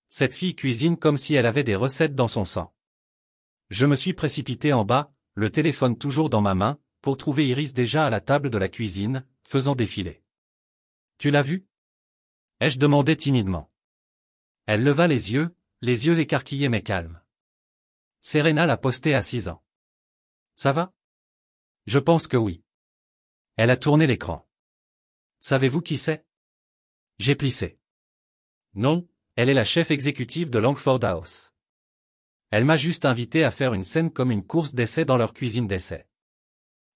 Cette fille cuisine comme si elle avait des recettes dans son sang. Je me suis précipité en bas, le téléphone toujours dans ma main, pour trouver Iris déjà à la table de la cuisine, faisant défiler. Tu l'as vue? Ai-je demandé timidement. Elle leva les yeux écarquillés mais calmes. Serena l'a posté à 6 ans. Ça va? Je pense que oui. Elle a tourné l'écran. Savez-vous qui c'est? J'ai plissé. Non, elle est la chef exécutive de Langford House. Elle m'a juste invité à faire une scène comme une course d'essai dans leur cuisine d'essai.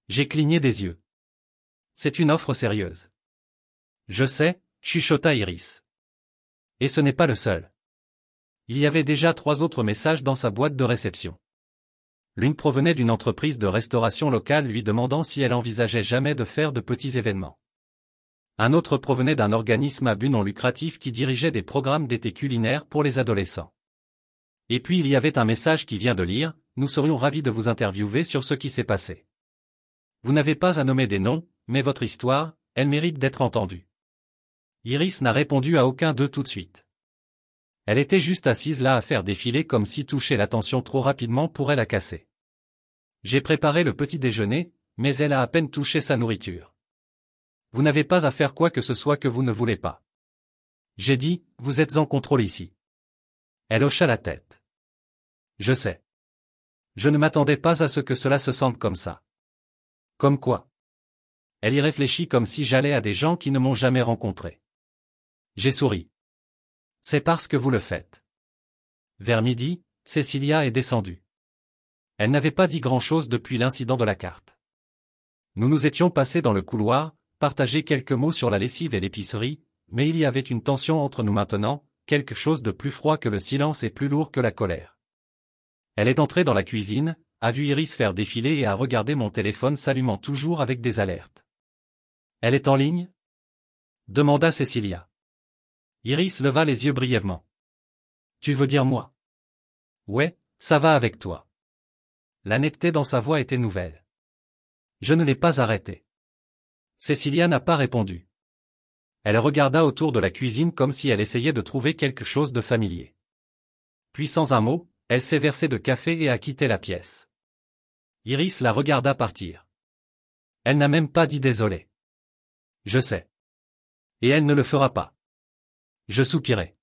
J'ai cligné des yeux. C'est une offre sérieuse. Je sais, chuchota Iris. Et ce n'est pas le seul. Il y avait déjà 3 autres messages dans sa boîte de réception. L'une provenait d'une entreprise de restauration locale lui demandant si elle envisageait jamais de faire de petits événements. Un autre provenait d'un organisme à but non lucratif qui dirigeait des programmes d'été culinaire pour les adolescents. Et puis il y avait un message qui vient de lire, nous serions ravis de vous interviewer sur ce qui s'est passé. Vous n'avez pas à nommer des noms, mais votre histoire, elle mérite d'être entendue. Iris n'a répondu à aucun d'eux tout de suite. Elle était juste assise là à faire défiler comme si toucher l'attention trop rapidement pourrait la casser. J'ai préparé le petit déjeuner, mais elle a à peine touché sa nourriture. Vous n'avez pas à faire quoi que ce soit que vous ne voulez pas. J'ai dit, vous êtes en contrôle ici. Elle hocha la tête. Je sais. Je ne m'attendais pas à ce que cela se sente comme ça. Comme quoi? Elle y réfléchit comme si j'allais à des gens qui ne m'ont jamais rencontré. J'ai souri. C'est parce que vous le faites. Vers midi, Cecilia est descendue. Elle n'avait pas dit grand-chose depuis l'incident de la carte. Nous nous étions passés dans le couloir, partagé quelques mots sur la lessive et l'épicerie, mais il y avait une tension entre nous maintenant, quelque chose de plus froid que le silence et plus lourd que la colère. Elle est entrée dans la cuisine, a vu Iris faire défiler et a regardé mon téléphone s'allumant toujours avec des alertes. Elle est en ligne? Demanda Cecilia. Iris leva les yeux brièvement. Tu veux dire moi? Ouais, ça va avec toi. La netteté dans sa voix était nouvelle. Je ne l'ai pas arrêtée. Cécilia n'a pas répondu. Elle regarda autour de la cuisine comme si elle essayait de trouver quelque chose de familier. Puis sans un mot, elle s'est versée de café et a quitté la pièce. Iris la regarda partir. Elle n'a même pas dit désolé. Je sais. Et elle ne le fera pas. Je soupirai.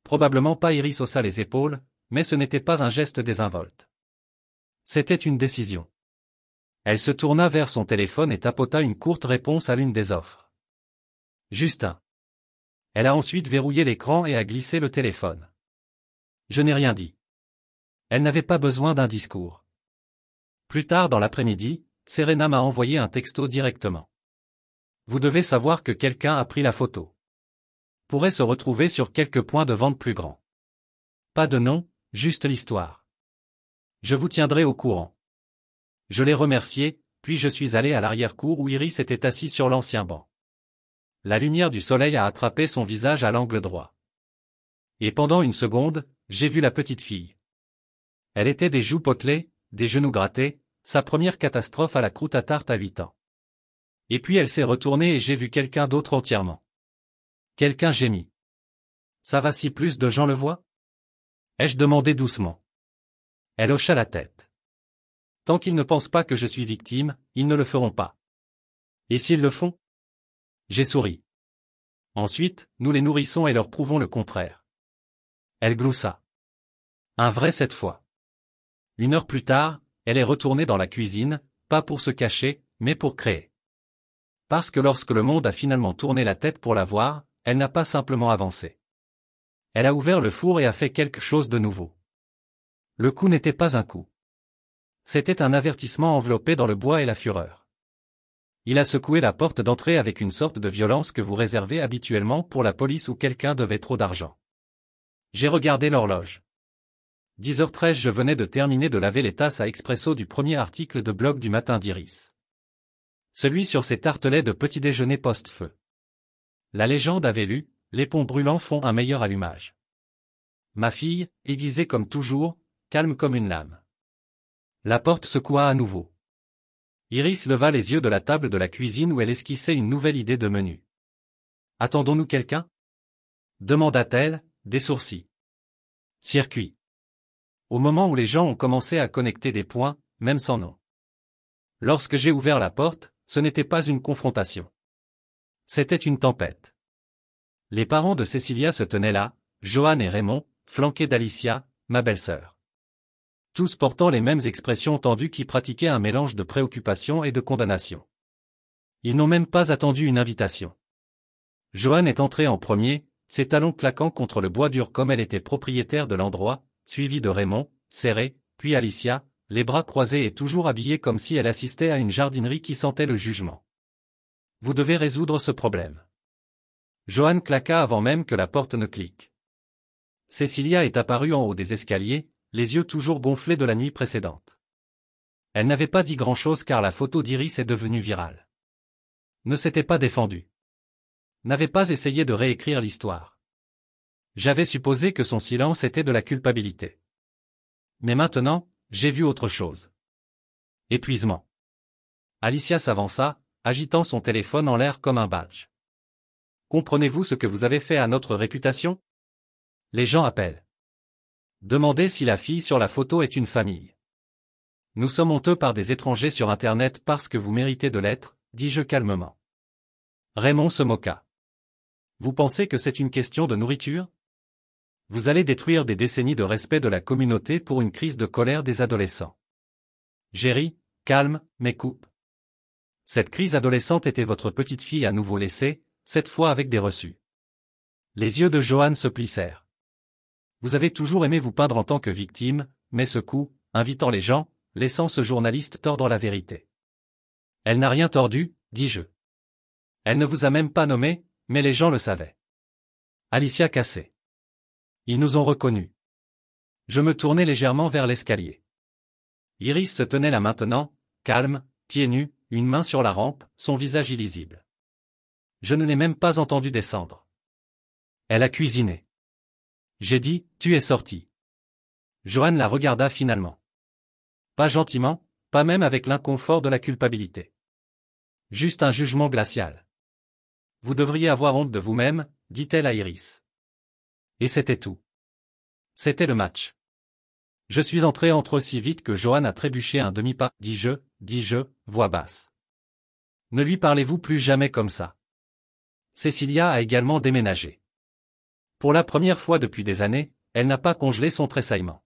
Probablement pas. Iris haussa les épaules, mais ce n'était pas un geste désinvolte. C'était une décision. Elle se tourna vers son téléphone et tapota une courte réponse à l'une des offres. Justin. Elle a ensuite verrouillé l'écran et a glissé le téléphone. Je n'ai rien dit. Elle n'avait pas besoin d'un discours. Plus tard dans l'après-midi, Serena m'a envoyé un texto directement. Vous devez savoir que quelqu'un a pris la photo. Pourrait se retrouver sur quelques points de vente plus grands. Pas de nom, juste l'histoire. Je vous tiendrai au courant. Je l'ai remercié, puis je suis allé à l'arrière-cour où Iris était assis sur l'ancien banc. La lumière du soleil a attrapé son visage à l'angle droit. Et pendant une seconde, j'ai vu la petite fille. Elle était des joues potelées, des genoux grattés, sa première catastrophe à la croûte à tarte à 8 ans. Et puis elle s'est retournée et j'ai vu quelqu'un d'autre entièrement. Quelqu'un gémit. Ça va si plus de gens le voient? Ai-je demandé doucement. Elle hocha la tête. Tant qu'ils ne pensent pas que je suis victime, ils ne le feront pas. Et s'ils le font? J'ai souri. Ensuite, nous les nourrissons et leur prouvons le contraire. Elle gloussa. Un vrai cette fois. 1 heure plus tard, elle est retournée dans la cuisine, pas pour se cacher, mais pour créer. Parce que lorsque le monde a finalement tourné la tête pour la voir, elle n'a pas simplement avancé. Elle a ouvert le four et a fait quelque chose de nouveau. Le coup n'était pas un coup. C'était un avertissement enveloppé dans le bois et la fureur. Il a secoué la porte d'entrée avec une sorte de violence que vous réservez habituellement pour la police où quelqu'un devait trop d'argent. J'ai regardé l'horloge. 10h13. Je venais de terminer de laver les tasses à expresso du premier article de blog du matin d'Iris. Celui sur ses tartelets de petit déjeuner post-feu. La légende avait lu, les ponts brûlants font un meilleur allumage. Ma fille, aiguisée comme toujours, calme comme une lame. La porte secoua à nouveau. Iris leva les yeux de la table de la cuisine où elle esquissait une nouvelle idée de menu. Attendons-nous quelqu'un? Demanda-t-elle, des sourcils. Circuit. Au moment où les gens ont commencé à connecter des points, même sans nom. Lorsque j'ai ouvert la porte, ce n'était pas une confrontation. C'était une tempête. Les parents de Cécilia se tenaient là, Johan et Raymond, flanqués d'Alicia, ma belle-sœur. Tous portant les mêmes expressions tendues qui pratiquaient un mélange de préoccupation et de condamnation. Ils n'ont même pas attendu une invitation. Johan est entrée en premier, ses talons claquant contre le bois dur comme elle était propriétaire de l'endroit, suivi de Raymond, serré, puis Alicia, les bras croisés et toujours habillée comme si elle assistait à une jardinerie qui sentait le jugement. Vous devez résoudre ce problème. Johan claqua avant même que la porte ne clique. Cécilia est apparue en haut des escaliers, les yeux toujours gonflés de la nuit précédente. Elle n'avait pas dit grand-chose car la photo d'Iris est devenue virale. Ne s'était pas défendue. N'avait pas essayé de réécrire l'histoire. J'avais supposé que son silence était de la culpabilité. Mais maintenant, j'ai vu autre chose. Épuisement. Alicia s'avança, agitant son téléphone en l'air comme un badge. Comprenez-vous ce que vous avez fait à notre réputation? Les gens appellent. Demandez si la fille sur la photo est une famille. Nous sommes honteux par des étrangers sur Internet parce que vous méritez de l'être, dis-je calmement. Raymond se moqua. Vous pensez que c'est une question de nourriture? Vous allez détruire des décennies de respect de la communauté pour une crise de colère des adolescents. Jerry, calme, mais coupe. Cette crise adolescente était votre petite fille à nouveau laissée, cette fois avec des reçus. Les yeux de Johan se plissèrent. Vous avez toujours aimé vous peindre en tant que victime, mais ce coup, invitant les gens, laissant ce journaliste tordre la vérité. Elle n'a rien tordu, dis-je. Elle ne vous a même pas nommé, mais les gens le savaient. Alicia cassait. Ils nous ont reconnus. Je me tournai légèrement vers l'escalier. Iris se tenait là maintenant, calme, pieds nus, une main sur la rampe, son visage illisible. Je ne l'ai même pas entendu descendre. Elle a cuisiné. J'ai dit, tu es sorti. Johan la regarda finalement. Pas gentiment, pas même avec l'inconfort de la culpabilité. Juste un jugement glacial. Vous devriez avoir honte de vous-même, dit-elle à Iris. Et c'était tout. C'était le match. Je suis entré entre eux si vite que Johan a trébuché un demi-pas, dis-je, voix basse. Ne lui parlez-vous plus jamais comme ça. Cécilia a également déménagé. Pour la première fois depuis des années, elle n'a pas congelé son tressaillement.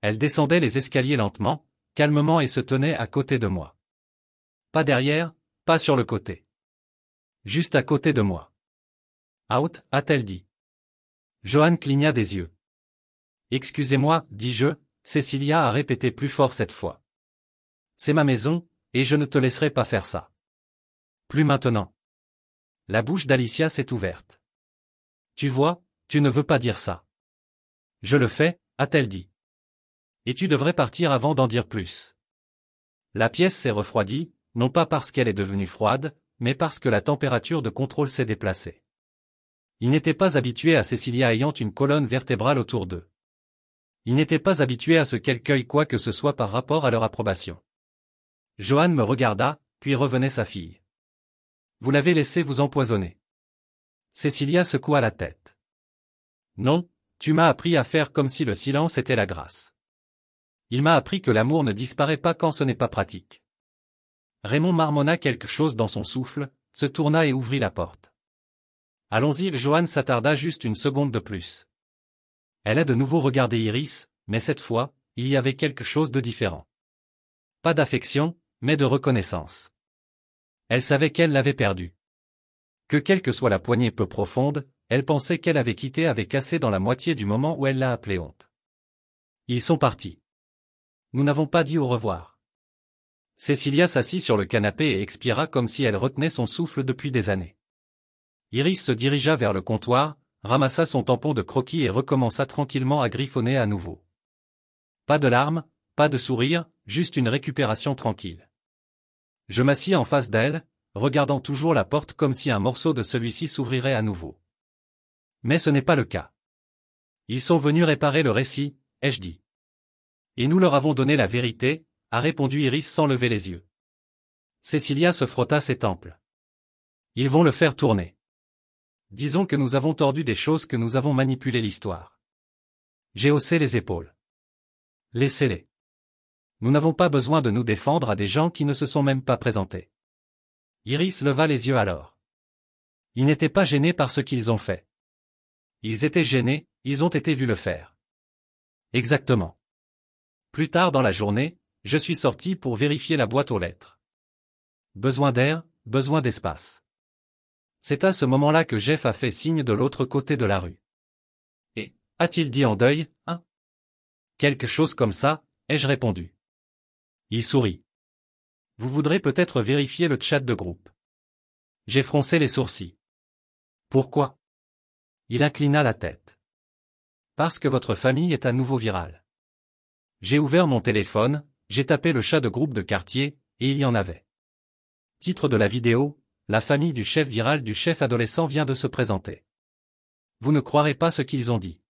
Elle descendait les escaliers lentement, calmement et se tenait à côté de moi. Pas derrière, pas sur le côté. Juste à côté de moi. Out, a-t-elle dit. Johan cligna des yeux. Excusez-moi, dis-je, Cécilia a répété plus fort cette fois. C'est ma maison, et je ne te laisserai pas faire ça. Plus maintenant. La bouche d'Alicia s'est ouverte. Tu vois, tu ne veux pas dire ça. Je le fais, a-t-elle dit. Et tu devrais partir avant d'en dire plus. La pièce s'est refroidie, non pas parce qu'elle est devenue froide, mais parce que la température de contrôle s'est déplacée. Ils n'étaient pas habitués à Cécilia ayant une colonne vertébrale autour d'eux. Ils n'étaient pas habitués à ce qu'elle cueille quoi que ce soit par rapport à leur approbation. Johan me regarda, puis revenait sa fille. Vous l'avez laissé vous empoisonner. Cécilia secoua la tête. Non, tu m'as appris à faire comme si le silence était la grâce. Il m'a appris que l'amour ne disparaît pas quand ce n'est pas pratique. Raymond marmonna quelque chose dans son souffle, se tourna et ouvrit la porte. Allons-y, Johan s'attarda juste une seconde de plus. Elle a de nouveau regardé Iris, mais cette fois, il y avait quelque chose de différent. Pas d'affection, mais de reconnaissance. Elle savait qu'elle l'avait perdu. Que quelle que soit la poignée peu profonde, elle pensait qu'elle avait quitté avec cassé dans la moitié du moment où elle l'a appelé honte. Ils sont partis. Nous n'avons pas dit au revoir. Cécilia s'assit sur le canapé et expira comme si elle retenait son souffle depuis des années. Iris se dirigea vers le comptoir, ramassa son tampon de croquis et recommença tranquillement à griffonner à nouveau. Pas de larmes, pas de sourire, juste une récupération tranquille. Je m'assis en face d'elle, regardant toujours la porte comme si un morceau de celui-ci s'ouvrirait à nouveau. Mais ce n'est pas le cas. Ils sont venus réparer le récit, ai-je dit. Et nous leur avons donné la vérité, a répondu Iris sans lever les yeux. Cécilia se frotta ses tempes. Ils vont le faire tourner. Disons que nous avons tordu des choses, que nous avons manipulé l'histoire. J'ai haussé les épaules. Laissez-les. Nous n'avons pas besoin de nous défendre à des gens qui ne se sont même pas présentés. Iris leva les yeux alors. Ils n'étaient pas gênés par ce qu'ils ont fait. Ils étaient gênés, ils ont été vus le faire. Exactement. Plus tard dans la journée, je suis sorti pour vérifier la boîte aux lettres. Besoin d'air, besoin d'espace. C'est à ce moment-là que Jeff a fait signe de l'autre côté de la rue. Et, a-t-il dit en deuil, hein? Quelque chose comme ça, ai-je répondu. Il sourit. Vous voudrez peut-être vérifier le chat de groupe. J'ai froncé les sourcils. Pourquoi? Il inclina la tête. Parce que votre famille est à nouveau virale. J'ai ouvert mon téléphone, j'ai tapé le chat de groupe de quartier, et il y en avait. Titre de la vidéo, la famille du chef viral du chef adolescent vient de se présenter. Vous ne croirez pas ce qu'ils ont dit.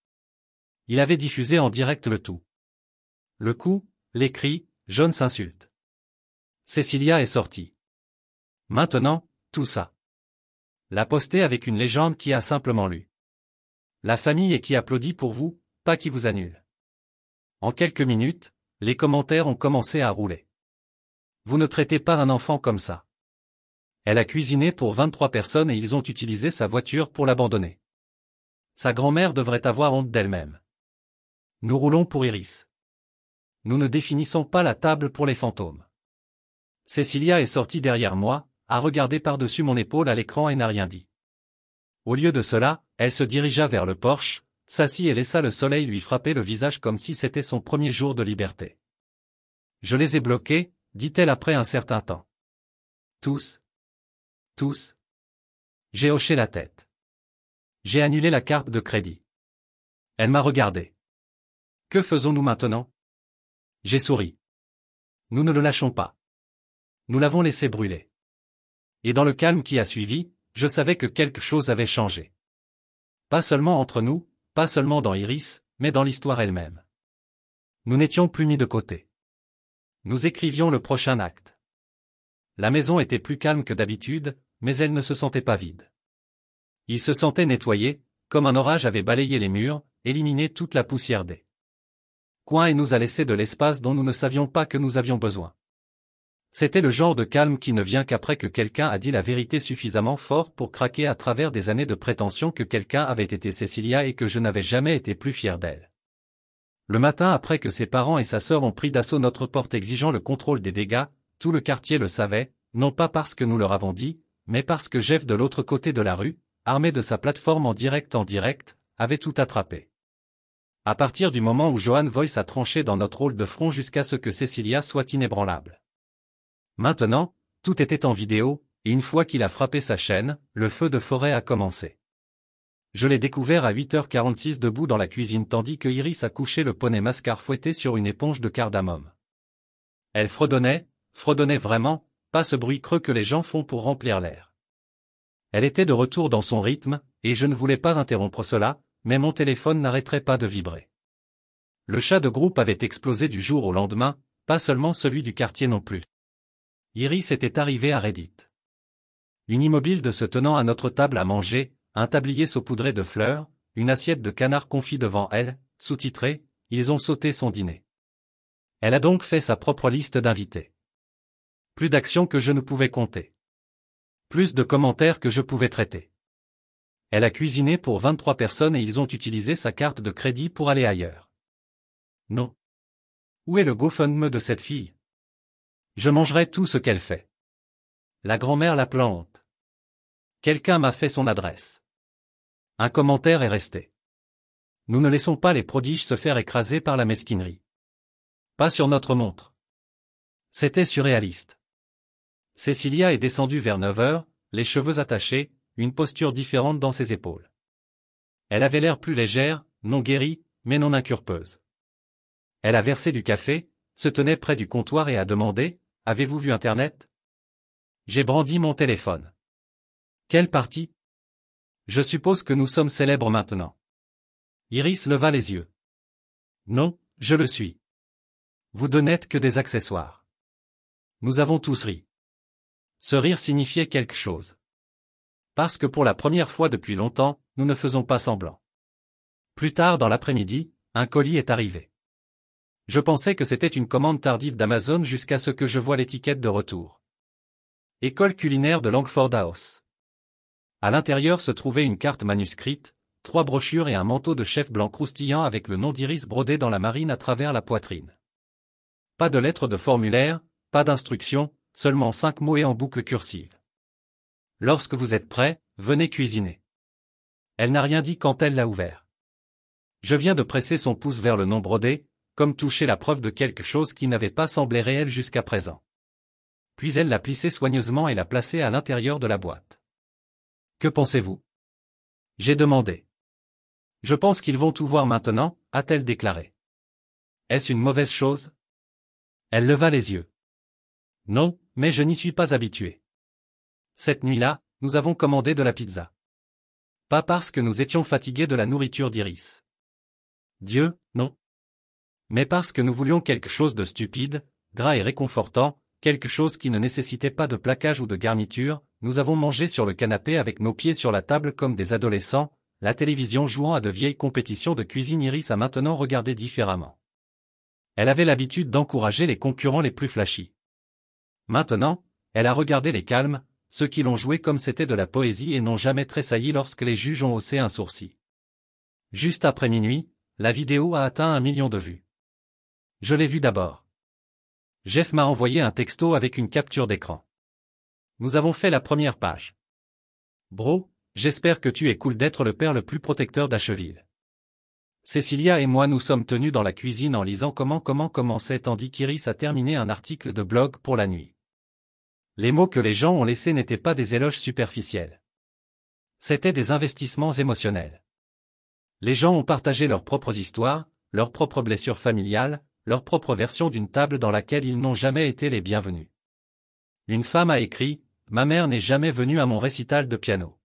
Il avait diffusé en direct le tout. Le coup, les cris, John s'insulte. Cécilia est sortie. Maintenant, tout ça. La poster avec une légende qui a simplement lu. La famille et qui applaudit pour vous, pas qui vous annule. En quelques minutes, les commentaires ont commencé à rouler. Vous ne traitez pas un enfant comme ça. Elle a cuisiné pour 23 personnes et ils ont utilisé sa voiture pour l'abandonner. Sa grand-mère devrait avoir honte d'elle-même. Nous roulons pour Iris. Nous ne définissons pas la table pour les fantômes. Cécilia est sortie derrière moi, a regardé par-dessus mon épaule à l'écran et n'a rien dit. Au lieu de cela, elle se dirigea vers le porche, s'assit et laissa le soleil lui frapper le visage comme si c'était son premier jour de liberté. Je les ai bloqués, dit-elle après un certain temps. Tous. Tous. J'ai hoché la tête. J'ai annulé la carte de crédit. Elle m'a regardé. Que faisons-nous maintenant? J'ai souri. Nous ne le lâchons pas. Nous l'avons laissé brûler. Et dans le calme qui a suivi, je savais que quelque chose avait changé. Pas seulement entre nous, pas seulement dans Iris, mais dans l'histoire elle-même. Nous n'étions plus mis de côté. Nous écrivions le prochain acte. La maison était plus calme que d'habitude, mais elle ne se sentait pas vide. Il se sentait nettoyé, comme un orage avait balayé les murs, éliminé toute la poussière des coins et nous a laissé de l'espace dont nous ne savions pas que nous avions besoin. C'était le genre de calme qui ne vient qu'après que quelqu'un a dit la vérité suffisamment fort pour craquer à travers des années de prétention que quelqu'un avait été Cecilia et que je n'avais jamais été plus fier d'elle. Le matin après que ses parents et sa sœur ont pris d'assaut notre porte exigeant le contrôle des dégâts, tout le quartier le savait, non pas parce que nous leur avons dit, mais parce que Jeff de l'autre côté de la rue, armé de sa plateforme en direct, avait tout attrapé. À partir du moment où Johan Voice a tranché dans notre hall de front jusqu'à ce que Cecilia soit inébranlable. Maintenant, tout était en vidéo, et une fois qu'il a frappé sa chaîne, le feu de forêt a commencé. Je l'ai découvert à 8h46 debout dans la cuisine tandis que Iris a couché le poney mascar fouetté sur une éponge de cardamome. Elle fredonnait vraiment, pas ce bruit creux que les gens font pour remplir l'air. Elle était de retour dans son rythme, et je ne voulais pas interrompre cela, mais mon téléphone n'arrêterait pas de vibrer. Le chat de groupe avait explosé du jour au lendemain, pas seulement celui du quartier non plus. Iris était arrivée à Reddit. Une immobile de se tenant à notre table à manger, un tablier saupoudré de fleurs, une assiette de canard confit devant elle, sous-titré « Ils ont sauté son dîner ». Elle a donc fait sa propre liste d'invités. Plus d'actions que je ne pouvais compter. Plus de commentaires que je pouvais traiter. Elle a cuisiné pour 23 personnes et ils ont utilisé sa carte de crédit pour aller ailleurs. Non. Où est le GoFundMe de cette fille? Je mangerai tout ce qu'elle fait. La grand-mère la plante. Quelqu'un m'a fait son adresse. Un commentaire est resté. Nous ne laissons pas les prodiges se faire écraser par la mesquinerie. Pas sur notre montre. C'était surréaliste. Cecilia est descendue vers 9h, les cheveux attachés, une posture différente dans ses épaules. Elle avait l'air plus légère, non guérie, mais non incurpeuse. Elle a versé du café, se tenait près du comptoir et a demandé « Avez-vous vu Internet ?» J'ai brandi mon téléphone. Quelle partie? Je suppose que nous sommes célèbres maintenant. Iris leva les yeux. Non, je le suis. Vous deux n'êtes que des accessoires. Nous avons tous ri. Ce rire signifiait quelque chose. Parce que pour la première fois depuis longtemps, nous ne faisons pas semblant. Plus tard dans l'après-midi, un colis est arrivé. Je pensais que c'était une commande tardive d'Amazon jusqu'à ce que je voie l'étiquette de retour. École culinaire de Langford House. À l'intérieur se trouvait une carte manuscrite, 3 brochures et un manteau de chef blanc croustillant avec le nom d'Iris brodé dans la marine à travers la poitrine. Pas de lettres de formulaire, pas d'instructions, seulement 5 mots et en boucle cursive. Lorsque vous êtes prêt, venez cuisiner. Elle n'a rien dit quand elle l'a ouvert. Je viens de presser son pouce vers le nom brodé, comme toucher la preuve de quelque chose qui n'avait pas semblé réel jusqu'à présent. Puis elle l'a plissé soigneusement et l'a placé à l'intérieur de la boîte. Que pensez-vous? J'ai demandé. Je pense qu'ils vont tout voir maintenant, a-t-elle déclaré. Est-ce une mauvaise chose? Elle leva les yeux. Non, mais je n'y suis pas habitué. Cette nuit-là, nous avons commandé de la pizza. Pas parce que nous étions fatigués de la nourriture d'Iris. Dieu, non. Mais parce que nous voulions quelque chose de stupide, gras et réconfortant, quelque chose qui ne nécessitait pas de plaquage ou de garniture, nous avons mangé sur le canapé avec nos pieds sur la table comme des adolescents, la télévision jouant à de vieilles compétitions de cuisine. Iris a maintenant regardé différemment. Elle avait l'habitude d'encourager les concurrents les plus flashy. Maintenant, elle a regardé les calmes, ceux qui l'ont joué comme c'était de la poésie et n'ont jamais tressailli lorsque les juges ont haussé un sourcil. Juste après minuit, la vidéo a atteint 1 million de vues. Je l'ai vue d'abord. Jeff m'a envoyé un texto avec une capture d'écran. Nous avons fait la première page. Bro, j'espère que tu es cool d'être le père le plus protecteur d'Asheville. Cecilia et moi nous sommes tenus dans la cuisine en lisant comment commençait tandis qu'Iris a terminé un article de blog pour la nuit. Les mots que les gens ont laissés n'étaient pas des éloges superficiels. C'étaient des investissements émotionnels. Les gens ont partagé leurs propres histoires, leurs propres blessures familiales, leur propre version d'une table dans laquelle ils n'ont jamais été les bienvenus. Une femme a écrit « Ma mère n'est jamais venue à mon récital de piano.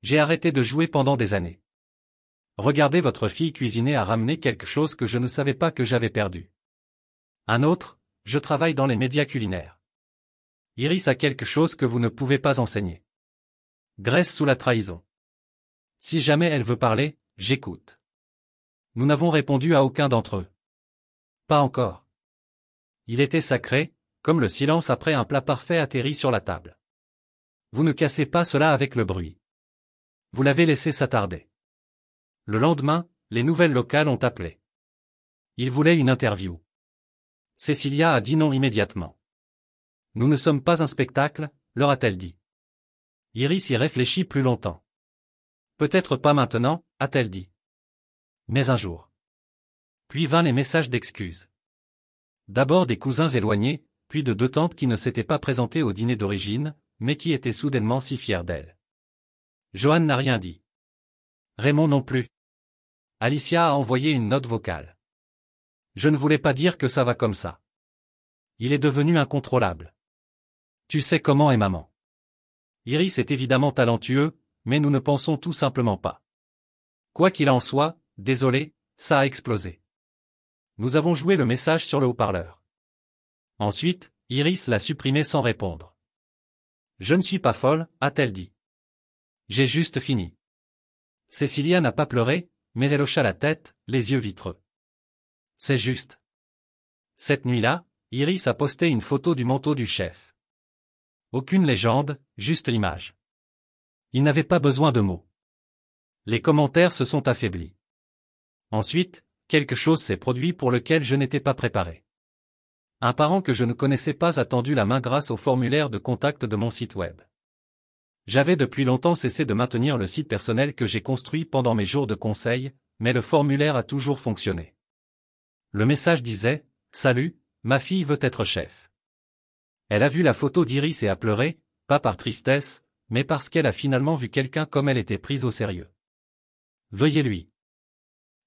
J'ai arrêté de jouer pendant des années. Regardez votre fille cuisiner à ramener quelque chose que je ne savais pas que j'avais perdu. » Un autre « Je travaille dans les médias culinaires. Iris a quelque chose que vous ne pouvez pas enseigner. Graisse sous la trahison. Si jamais elle veut parler, j'écoute. Nous n'avons répondu à aucun d'entre eux. Pas encore. Il était sacré, comme le silence après un plat parfait atterri sur la table. Vous ne cassez pas cela avec le bruit. Vous l'avez laissé s'attarder. Le lendemain, les nouvelles locales ont appelé. Ils voulaient une interview. Cecilia a dit non immédiatement. Nous ne sommes pas un spectacle, leur a-t-elle dit. Iris y réfléchit plus longtemps. Peut-être pas maintenant, a-t-elle dit. Mais un jour. Puis vinrent les messages d'excuses. D'abord des cousins éloignés, puis de deux tantes qui ne s'étaient pas présentées au dîner d'origine, mais qui étaient soudainement si fières d'elle. Johan n'a rien dit. Raymond non plus. Alicia a envoyé une note vocale. Je ne voulais pas dire que ça va comme ça. Il est devenu incontrôlable. Tu sais comment est maman. Iris est évidemment talentueux, mais nous ne pensons tout simplement pas. Quoi qu'il en soit, désolé, ça a explosé. Nous avons joué le message sur le haut-parleur. Ensuite, Iris l'a supprimé sans répondre. Je ne suis pas folle, a-t-elle dit. J'ai juste fini. Cecilia n'a pas pleuré, mais elle hocha la tête, les yeux vitreux. C'est juste. Cette nuit-là, Iris a posté une photo du manteau du chef. Aucune légende, juste l'image. Il n'avait pas besoin de mots. Les commentaires se sont affaiblis. Ensuite, quelque chose s'est produit pour lequel je n'étais pas préparé. Un parent que je ne connaissais pas a tendu la main grâce au formulaire de contact de mon site web. J'avais depuis longtemps cessé de maintenir le site personnel que j'ai construit pendant mes jours de conseil, mais le formulaire a toujours fonctionné. Le message disait « Salut, ma fille veut être chef ». Elle a vu la photo d'Iris et a pleuré, pas par tristesse, mais parce qu'elle a finalement vu quelqu'un comme elle était prise au sérieux. Veuillez lui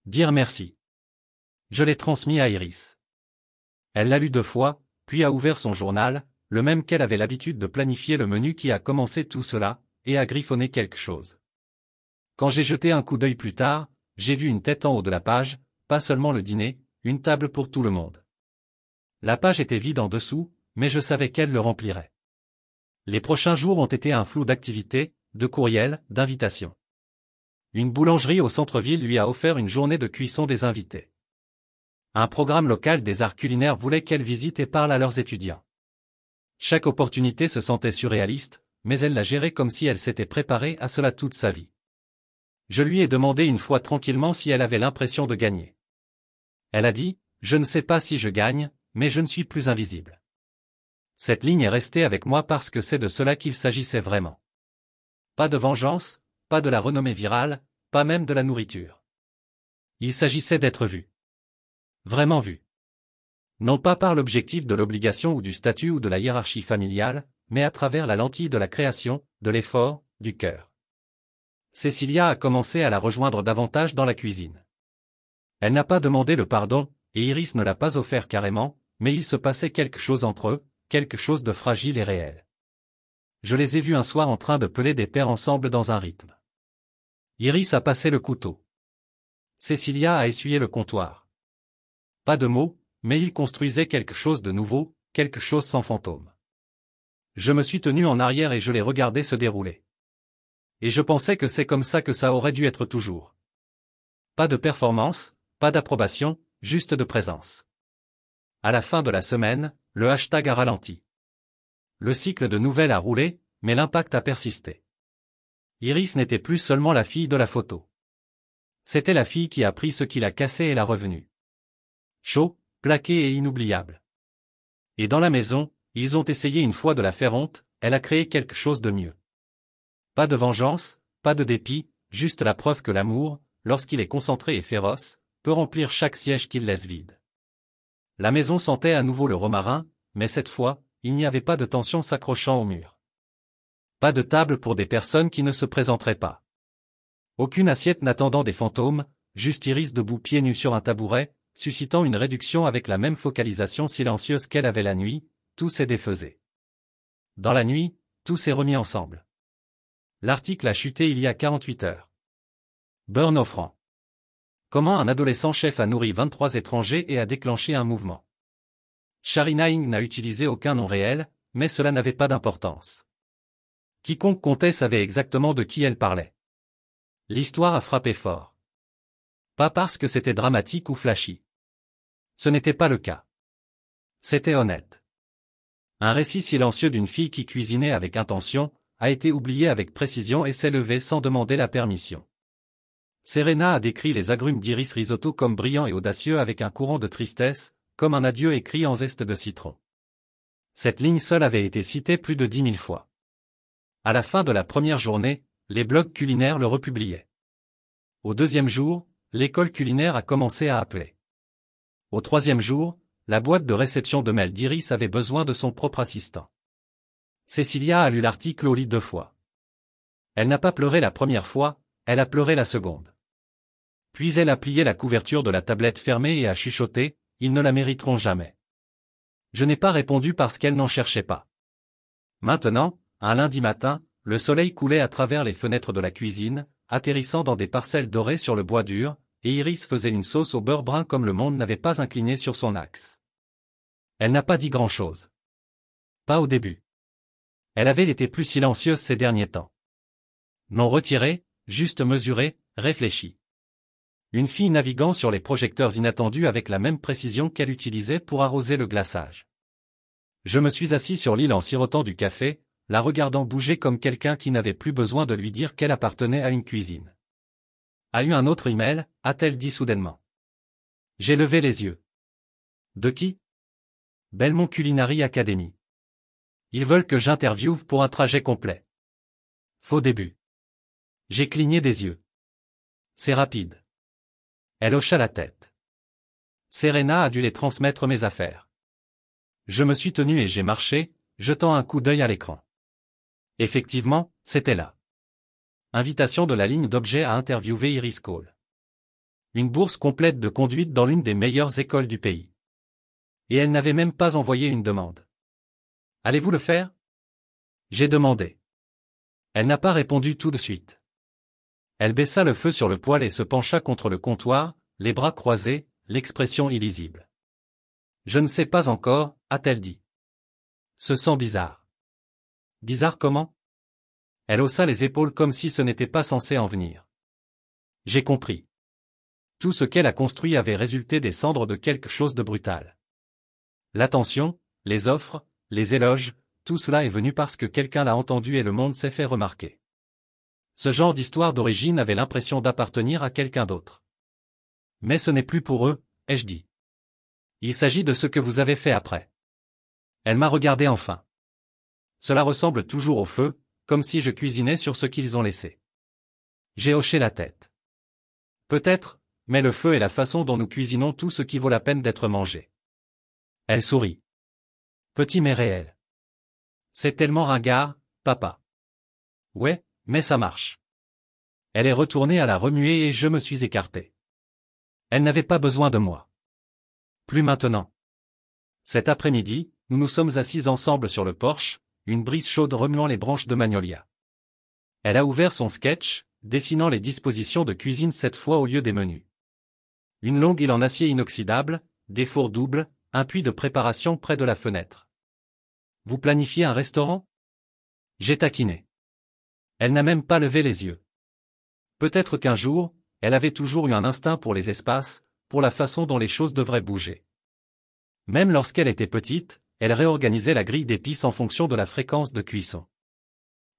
dire merci. Je l'ai transmis à Iris. Elle l'a lu 2 fois, puis a ouvert son journal, le même qu'elle avait l'habitude de planifier le menu qui a commencé tout cela, et a griffonné quelque chose. Quand j'ai jeté un coup d'œil plus tard, j'ai vu une tête en haut de la page, pas seulement le dîner, une table pour tout le monde. La page était vide en dessous, mais je savais qu'elle le remplirait. Les prochains jours ont été un flou d'activités, de courriels, d'invitations. Une boulangerie au centre-ville lui a offert une journée de cuisson des invités. Un programme local des arts culinaires voulait qu'elle visite et parle à leurs étudiants. Chaque opportunité se sentait surréaliste, mais elle l'a gérée comme si elle s'était préparée à cela toute sa vie. Je lui ai demandé une fois tranquillement si elle avait l'impression de gagner. Elle a dit, « Je ne sais pas si je gagne, mais je ne suis plus invisible. » Cette ligne est restée avec moi parce que c'est de cela qu'il s'agissait vraiment. Pas de vengeance, pas de la renommée virale, pas même de la nourriture. Il s'agissait d'être vu. Vraiment vu. Non pas par l'objectif de l'obligation ou du statut ou de la hiérarchie familiale, mais à travers la lentille de la création, de l'effort, du cœur. Cecilia a commencé à la rejoindre davantage dans la cuisine. Elle n'a pas demandé le pardon, et Iris ne l'a pas offert carrément, mais il se passait quelque chose entre eux, quelque chose de fragile et réel. Je les ai vus un soir en train de peler des paires ensemble dans un rythme. Iris a passé le couteau. Cecilia a essuyé le comptoir. Pas de mots, mais ils construisaient quelque chose de nouveau, quelque chose sans fantôme. Je me suis tenu en arrière et je les regardais se dérouler. Et je pensais que c'est comme ça que ça aurait dû être toujours. Pas de performance, pas d'approbation, juste de présence. À la fin de la semaine, le hashtag a ralenti. Le cycle de nouvelles a roulé, mais l'impact a persisté. Iris n'était plus seulement la fille de la photo. C'était la fille qui a pris ce qui l'a cassé et l'a revenu. Chaud, plaqué et inoubliable. Et dans la maison, ils ont essayé une fois de la faire honte, elle a créé quelque chose de mieux. Pas de vengeance, pas de dépit, juste la preuve que l'amour, lorsqu'il est concentré et féroce, peut remplir chaque siège qu'il laisse vide. La maison sentait à nouveau le romarin, mais cette fois, il n'y avait pas de tension s'accrochant au mur. Pas de table pour des personnes qui ne se présenteraient pas. Aucune assiette n'attendant des fantômes, juste Iris debout pieds nus sur un tabouret, suscitant une réduction avec la même focalisation silencieuse qu'elle avait la nuit, tout s'est défaisé. Dans la nuit, tout s'est remis ensemble. L'article a chuté il y a 48 heures. Burn offrant. Comment un adolescent chef a nourri 23 étrangers et a déclenché un mouvement. Sharina Ing n'a utilisé aucun nom réel, mais cela n'avait pas d'importance. Quiconque comptait savait exactement de qui elle parlait. L'histoire a frappé fort. Pas parce que c'était dramatique ou flashy. Ce n'était pas le cas. C'était honnête. Un récit silencieux d'une fille qui cuisinait avec intention, a été oublié avec précision et s'est levé sans demander la permission. Serena a décrit les agrumes d'iris risotto comme brillants et audacieux avec un courant de tristesse, comme un adieu écrit en zeste de citron. Cette ligne seule avait été citée plus de 10 000 fois. À la fin de la première journée, les blogs culinaires le republiaient. Au deuxième jour, l'école culinaire a commencé à appeler. Au troisième jour, la boîte de réception de mail d'Iris avait besoin de son propre assistant. Cécilia a lu l'article au lit 2 fois. Elle n'a pas pleuré la première fois, elle a pleuré la seconde. Puis elle a plié la couverture de la tablette fermée et a chuchoté, « Ils ne la mériteront jamais ». Je n'ai pas répondu parce qu'elle n'en cherchait pas. Maintenant, un lundi matin, le soleil coulait à travers les fenêtres de la cuisine, atterrissant dans des parcelles dorées sur le bois dur, et Iris faisait une sauce au beurre brun comme le monde n'avait pas incliné sur son axe. Elle n'a pas dit grand-chose. Pas au début. Elle avait été plus silencieuse ces derniers temps. Non retirée, juste mesurée, réfléchie. Une fille naviguant sur les projecteurs inattendus avec la même précision qu'elle utilisait pour arroser le glaçage. Je me suis assis sur l'île en sirotant du café, la regardant bouger comme quelqu'un qui n'avait plus besoin de lui dire qu'elle appartenait à une cuisine. A eu un autre email, a-t-elle dit soudainement. J'ai levé les yeux. De qui? Belmont Culinary Academy. Ils veulent que j'interviewe pour un trajet complet. Faux début. J'ai cligné des yeux. C'est rapide. Elle hocha la tête. Serena a dû les transmettre mes affaires. Je me suis tenu et j'ai marché, jetant un coup d'œil à l'écran. Effectivement, c'était là. Invitation de la ligne d'objets à interviewer Iris Cole. Une bourse complète de conduite dans l'une des meilleures écoles du pays. Et elle n'avait même pas envoyé une demande. Allez-vous le faire? J'ai demandé. Elle n'a pas répondu tout de suite. Elle baissa le feu sur le poêle et se pencha contre le comptoir, les bras croisés, l'expression illisible. Je ne sais pas encore, a-t-elle dit. Se sent bizarre. Bizarre comment? Elle haussa les épaules comme si ce n'était pas censé en venir. J'ai compris. Tout ce qu'elle a construit avait résulté des cendres de quelque chose de brutal. L'attention, les offres, les éloges, tout cela est venu parce que quelqu'un l'a entendu et le monde s'est fait remarquer. Ce genre d'histoire d'origine avait l'impression d'appartenir à quelqu'un d'autre. Mais ce n'est plus pour eux, ai-je dit. Il s'agit de ce que vous avez fait après. Elle m'a regardé enfin. Cela ressemble toujours au feu, comme si je cuisinais sur ce qu'ils ont laissé. J'ai hoché la tête. Peut-être, mais le feu est la façon dont nous cuisinons tout ce qui vaut la peine d'être mangé. Elle sourit. Petit mais réel. C'est tellement ringard, papa. Ouais, mais ça marche. Elle est retournée à la remuer et je me suis écarté. Elle n'avait pas besoin de moi. Plus maintenant. Cet après-midi, nous nous sommes assis ensemble sur le porche, une brise chaude remuant les branches de magnolia. Elle a ouvert son sketch, dessinant les dispositions de cuisine cette fois au lieu des menus. Une longue île en acier inoxydable, des fours doubles, un puits de préparation près de la fenêtre. Vous planifiez un restaurant? J'ai taquiné. Elle n'a même pas levé les yeux. Peut-être qu'un jour, elle avait toujours eu un instinct pour les espaces, pour la façon dont les choses devraient bouger. Même lorsqu'elle était petite, elle réorganisait la grille d'épices en fonction de la fréquence de cuisson.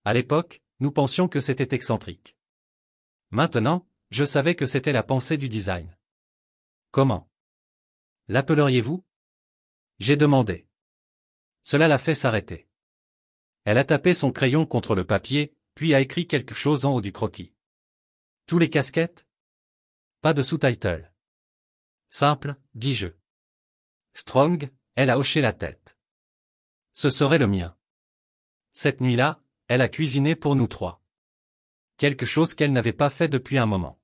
À l'époque, nous pensions que c'était excentrique. Maintenant, je savais que c'était la pensée du design. Comment? L'appelleriez-vous? J'ai demandé. Cela l'a fait s'arrêter. Elle a tapé son crayon contre le papier, puis a écrit quelque chose en haut du croquis. Tous les casquettes? Pas de sous-title. Simple, dis-je. Strong, elle a hoché la tête. Ce serait le mien. Cette nuit-là, elle a cuisiné pour nous trois. Quelque chose qu'elle n'avait pas fait depuis un moment.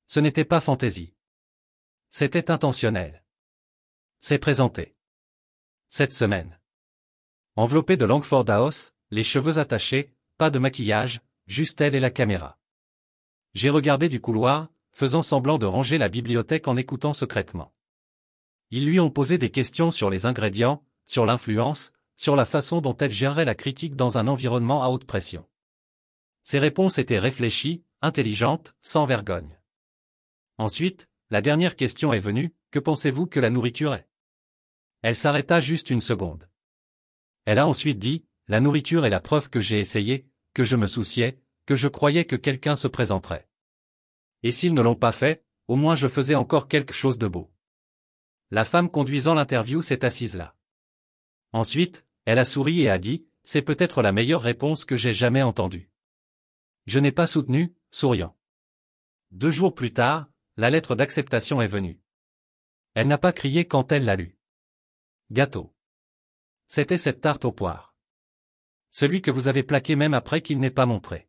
Ce n'était pas fantaisie. C'était intentionnel. C'est présenté. Cette semaine. Enveloppée de Langford House, les cheveux attachés, pas de maquillage, juste elle et la caméra. J'ai regardé du couloir, faisant semblant de ranger la bibliothèque en écoutant secrètement. Ils lui ont posé des questions sur les ingrédients, sur l'influence, sur la façon dont elle gérerait la critique dans un environnement à haute pression. Ses réponses étaient réfléchies, intelligentes, sans vergogne. Ensuite, la dernière question est venue, que pensez-vous que la nourriture est? Elle s'arrêta juste une seconde. Elle a ensuite dit, la nourriture est la preuve que j'ai essayé, que je me souciais, que je croyais que quelqu'un se présenterait. Et s'ils ne l'ont pas fait, au moins je faisais encore quelque chose de beau. La femme conduisant l'interview s'est assise là. Ensuite, elle a souri et a dit, c'est peut-être la meilleure réponse que j'ai jamais entendue. Je n'ai pas soutenu, souriant. 2 jours plus tard, la lettre d'acceptation est venue. Elle n'a pas crié quand elle l'a lue. Gâteau. C'était cette tarte aux poires. Celui que vous avez plaqué même après qu'il n'ait pas montré.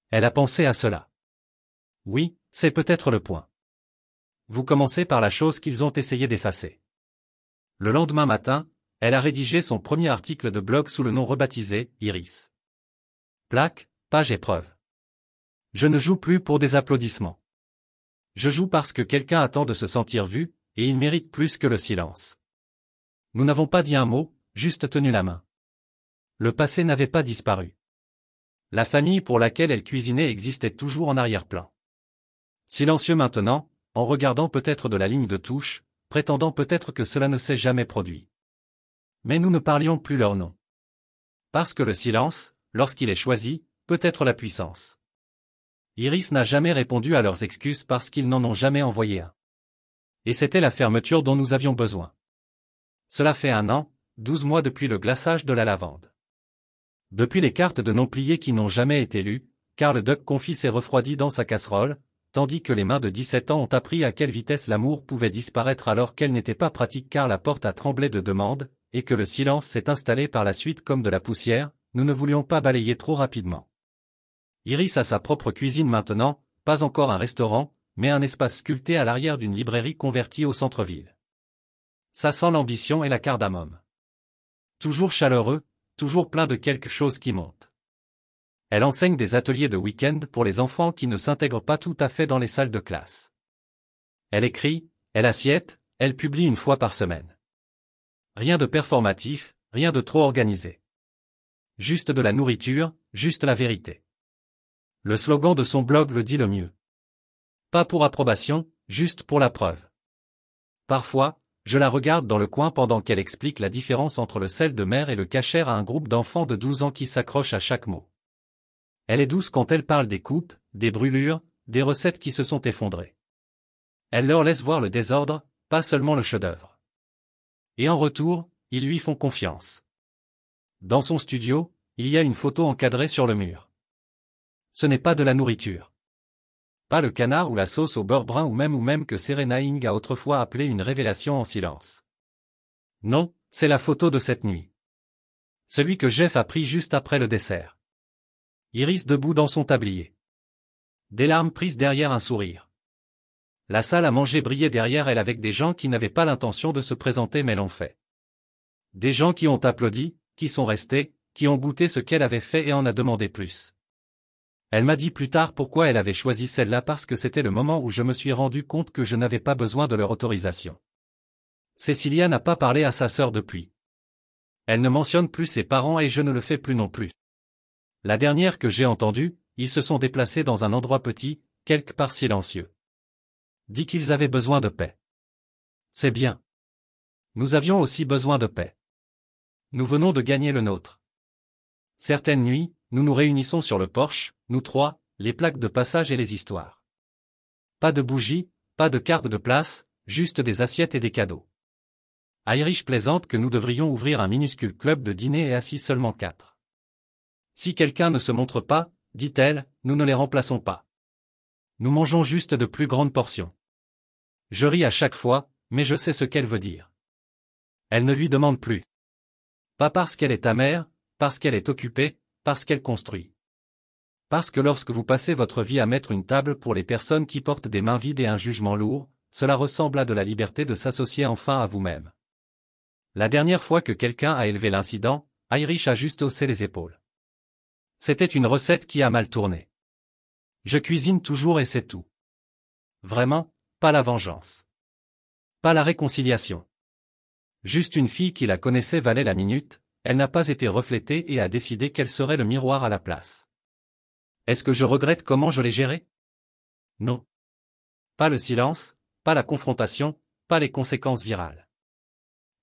Elle a pensé à cela. Oui, c'est peut-être le point. Vous commencez par la chose qu'ils ont essayé d'effacer. Le lendemain matin, elle a rédigé son premier article de blog sous le nom rebaptisé « Iris ». Plaque, page épreuve. Je ne joue plus pour des applaudissements. Je joue parce que quelqu'un attend de se sentir vu, et il mérite plus que le silence. Nous n'avons pas dit un mot, juste tenu la main. Le passé n'avait pas disparu. La famille pour laquelle elle cuisinait existait toujours en arrière-plan. Silencieux maintenant, en regardant peut-être de la ligne de touche, prétendant peut-être que cela ne s'est jamais produit. Mais nous ne parlions plus leur nom. Parce que le silence, lorsqu'il est choisi, peut être la puissance. Iris n'a jamais répondu à leurs excuses parce qu'ils n'en ont jamais envoyé un. Et c'était la fermeture dont nous avions besoin. Cela fait 1 an, 12 mois depuis le glaçage de la lavande. Depuis les cartes de non pliées qui n'ont jamais été lues, Karl Duck confie s'est refroidi dans sa casserole, tandis que les mains de 17 ans ont appris à quelle vitesse l'amour pouvait disparaître alors qu'elle n'était pas pratique car la porte a tremblé de demandes, et que le silence s'est installé par la suite comme de la poussière, nous ne voulions pas balayer trop rapidement. Iris a sa propre cuisine maintenant, pas encore un restaurant, mais un espace sculpté à l'arrière d'une librairie convertie au centre-ville. Ça sent l'ambition et la cardamome. Toujours chaleureux, toujours plein de quelque chose qui monte. Elle enseigne des ateliers de week-end pour les enfants qui ne s'intègrent pas tout à fait dans les salles de classe. Elle écrit, elle assiette, elle publie 1 fois par semaine. Rien de performatif, rien de trop organisé. Juste de la nourriture, juste la vérité. Le slogan de son blog le dit le mieux. Pas pour approbation, juste pour la preuve. Parfois, je la regarde dans le coin pendant qu'elle explique la différence entre le sel de mer et le kasher à un groupe d'enfants de 12 ans qui s'accrochent à chaque mot. Elle est douce quand elle parle des coupes, des brûlures, des recettes qui se sont effondrées. Elle leur laisse voir le désordre, pas seulement le chef-d'œuvre. Et en retour, ils lui font confiance. Dans son studio, il y a une photo encadrée sur le mur. Ce n'est pas de la nourriture. Pas le canard ou la sauce au beurre brun ou même que Serena Ing a autrefois appelé une révélation en silence. Non, c'est la photo de cette nuit. Celui que Jeff a pris juste après le dessert. Iris debout dans son tablier. Des larmes prises derrière un sourire. La salle à manger brillait derrière elle avec des gens qui n'avaient pas l'intention de se présenter mais l'ont fait. Des gens qui ont applaudi, qui sont restés, qui ont goûté ce qu'elle avait fait et en a demandé plus. Elle m'a dit plus tard pourquoi elle avait choisi celle-là parce que c'était le moment où je me suis rendu compte que je n'avais pas besoin de leur autorisation. Cécilia n'a pas parlé à sa sœur depuis. Elle ne mentionne plus ses parents et je ne le fais plus non plus. La dernière que j'ai entendue, ils se sont déplacés dans un endroit petit, quelque part silencieux. Dit qu'ils avaient besoin de paix. C'est bien. Nous avions aussi besoin de paix. Nous venons de gagner le nôtre. Certaines nuits, nous nous réunissons sur le porche, nous 3, les plaques de passage et les histoires. Pas de bougies, pas de cartes de place, juste des assiettes et des cadeaux. Irish plaisante que nous devrions ouvrir un minuscule club de dîner et assis seulement 4. Si quelqu'un ne se montre pas, dit-elle, nous ne les remplaçons pas. Nous mangeons juste de plus grandes portions. Je ris à chaque fois, mais je sais ce qu'elle veut dire. Elle ne lui demande plus. Pas parce qu'elle est amère, parce qu'elle est occupée, parce qu'elle construit. Parce que lorsque vous passez votre vie à mettre une table pour les personnes qui portent des mains vides et un jugement lourd, cela ressemble à de la liberté de s'associer enfin à vous-même. La dernière fois que quelqu'un a élevé l'incident, Irish a juste haussé les épaules. C'était une recette qui a mal tourné. Je cuisine toujours et c'est tout. Vraiment, pas la vengeance. Pas la réconciliation. Juste une fille qui la connaissait valait la minute, Elle n'a pas été reflétée et a décidé quel serait le miroir à la place. Est-ce que je regrette comment je l'ai géré? Non. Pas le silence, pas la confrontation, pas les conséquences virales.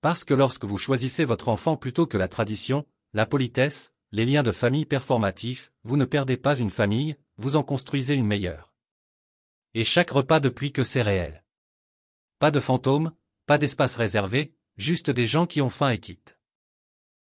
Parce que lorsque vous choisissez votre enfant plutôt que la tradition, la politesse, les liens de famille performatifs, vous ne perdez pas une famille, vous en construisez une meilleure. Et chaque repas depuis que c'est réel. Pas de fantômes, pas d'espace réservé, juste des gens qui ont faim et quittent.